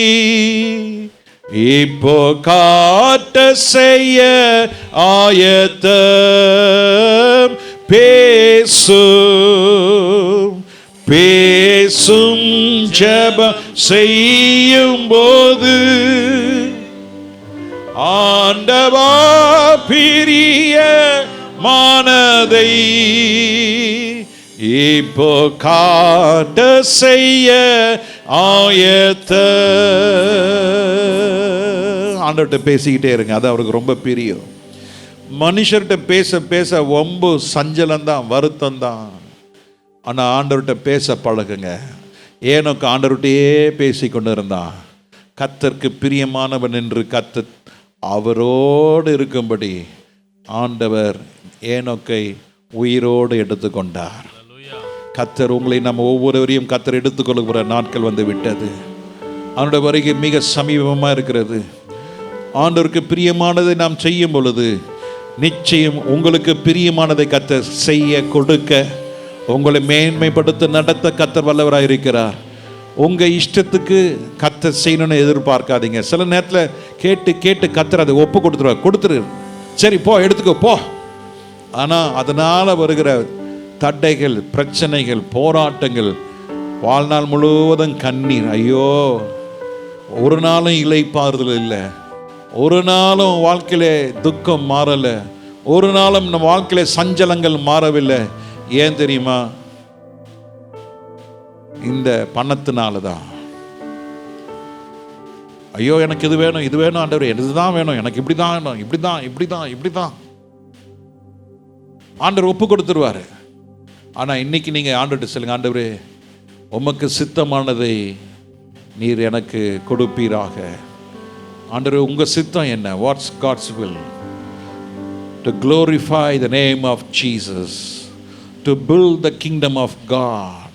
இப்போ காட்ட செய்ய ஆயத்தம், பேசும் ஜெபம் செய்யும் போது ஆண்டவா பிரியமானதை இப்போ காட்ட செய்ய ஆண்டவர்கிட்ட பேசிக்கிட்டே இருங்க. அது அவருக்கு ரொம்ப பிரியம். மனுஷர்கிட்ட பேச பேச வம்பு, சஞ்சலம்தான், வருத்தம் தான். ஆனால் ஆண்டவர்கிட்ட பேச பழகுங்க. ஏனோக்கு ஆண்டவர்கிட்டயே பேசி கொண்டு இருந்தான். கர்த்தருக்கு பிரியமானவன் என்று கர்த்தர் அவரோடு இருக்கும்படி ஆண்டவர் ஏனோக்கை உயிரோடு எடுத்துக்கொண்டார். கர்த்தர் உங்களை நம்ம ஒவ்வொருவரையும் கர்த்தர் எடுத்துக்கொள்ளுகிற நாட்கள் வந்து விட்டது. அவனுடைய வருகை மிக சமீபமாக இருக்கிறது. ஆண்டவருக்கு பிரியமானதை நாம் செய்யும் பொழுது நிச்சயம் உங்களுக்கு பிரியமானதை கர்த்தர் செய்ய, கொடுக்க, உங்களை மேன்மைப்படுத்த, நடத்த கர்த்தர் வல்லவராக இருக்கிறார். உங்கள் இஷ்டத்துக்கு கர்த்தர் செய்யணும்னு எதிர்பார்க்காதீங்க. சில நேரத்தில் கேட்டு கேட்டு கர்த்தர் அதை ஒப்பு கொடுத்துரு, சரி போ எடுத்துக்கோ போ. ஆனால் அதனால் வருகிற தடைகள், பிரச்சனைகள், போராட்டங்கள், வாழ்நாள் முழுவதும் கண்ணீர். ஐயோ, ஒரு நாளும் இளைப்பாறுதல் இல்லை, ஒரு நாளும் வாழ்க்கையிலே துக்கம் மாறலை, ஒரு நாளும் நம்ம வாழ்க்கையில சஞ்சலங்கள் மாறவில்லை. ஏன் தெரியுமா? இந்த பணத்தினால தான். ஐயோ எனக்கு இது வேணும், இது வேணும் ஆண்டவரே, இதுதான் வேணும், எனக்கு இப்படிதான் வேணும், இப்படிதான் ஆண்டவர் ஒப்பு கொடுத்துருவாரு. ஆனால் இன்னைக்கு நீங்கள் ஆண்டவர்கிட்ட சொல்லுங்க, ஆண்டவரே உமக்கு சித்தமானதை நீர் எனக்கு கொடுப்பீராக. ஆண்டவரே உங்கள் சித்தம் என்ன? What's God's will? To glorify the name of Jesus, to build the kingdom of God.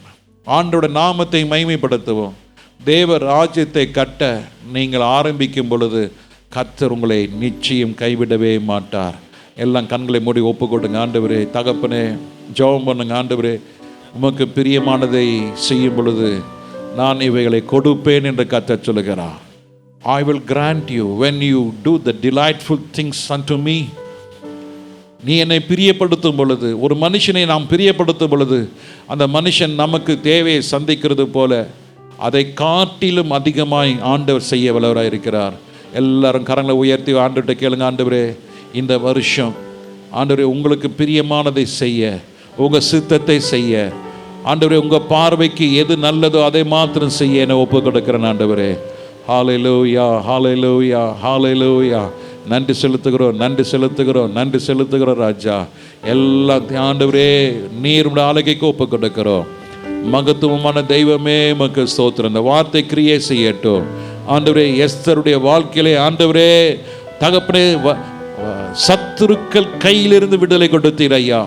ஆண்டவருடைய நாமத்தை மகிமைப்படுத்துவோம். தேவ ராஜ்யத்தை கட்ட நீங்கள் ஆரம்பிக்கும் பொழுது கர்த்தர் உங்களை நிச்சயம் கைவிடவே மாட்டார். எல்லாம் கண்களை மூடி ஒப்பு கொடுங்க. ஆண்டவரே, தகப்பனே, ஜெபம் பண்ணுங்க. ஆண்டவரே, உமக்கு பிரியமானதை செய்யும் பொழுது நான் இவைகளை கொடுப்பேன் என்று கர்த்தர் சொல்லுகிறார். I will grant you when you do the delightful things unto me. நீ என்னை பிரியப்படுத்தும் பொழுது, ஒரு மனுஷனை நாம் பிரியப்படுத்தும் பொழுது அந்த மனுஷன் நமக்கு தேவையை சந்திக்கிறது போல அதை காட்டிலும் அதிகமாய் ஆண்டவர் செய்ய வல்லவராக இருக்கிறார். எல்லாரும் கரங்களை உயர்த்தி ஆண்டவர்கிட்ட கேளுங்க. ஆண்டவரே, இந்த வருஷம் ஆண்டவரே உங்களுக்கு பிரியமானதை செய்ய, உங்கள் சித்தத்தை செய்ய, ஆண்டவரே உங்கள் பார்வைக்கு எது நல்லதோ அதை மாத்திரம் செய்ய என்னை ஒப்பு கொடுக்கிறேன். ஆண்டவரே, ஹல்லேலூயா, ஹல்லேலூயா, ஹல்லேலூயா. நன்றி செலுத்துகிறோம், நன்றி செலுத்துகிறோம், நன்றி செலுத்துகிறோம் ராஜா. எல்லாம் ஆண்டவரே நீர் ஆளுகைக்கு ஒப்பு கொடுக்கிறோம். மகத்துவமான தெய்வமே உமக்கு ஸ்தோத்திரம். இந்த வார்த்தை கிரியை செய்யட்டும் ஆண்டவரே. எஸ்தருடைய வாழ்க்கையிலே ஆண்டவரே தகப்பனே சத்துருக்கள் கையிலிருந்து விடுதலை கொடுத்தீர் ஐயா.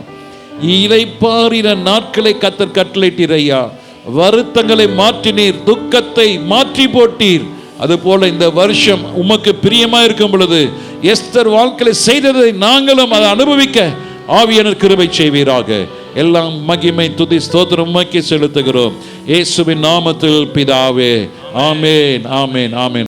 இளைப்பாறின நாட்களை கர்த்தர் கட்டளையிட்டீர் ஐயா. வருத்தங்களை மாற்றினீர், துக்கத்தை மாற்றி போட்டீர். அதுபோல இந்த வருஷம் உமக்கு பிரியமா இருக்கும் பொழுது எஸ்தர் வாழ்க்கையில செய்ததை நாங்களும் அதை அனுபவிக்க ஆவியானவர் கிருபை செய்வீராக. எல்லாம் மகிமை துதி ஸ்தோத்திரம் உமக்கே செலுத்துகிறோம். இயேசுவின் நாமத்தில் பிதாவே, ஆமென், ஆமென், ஆமென்.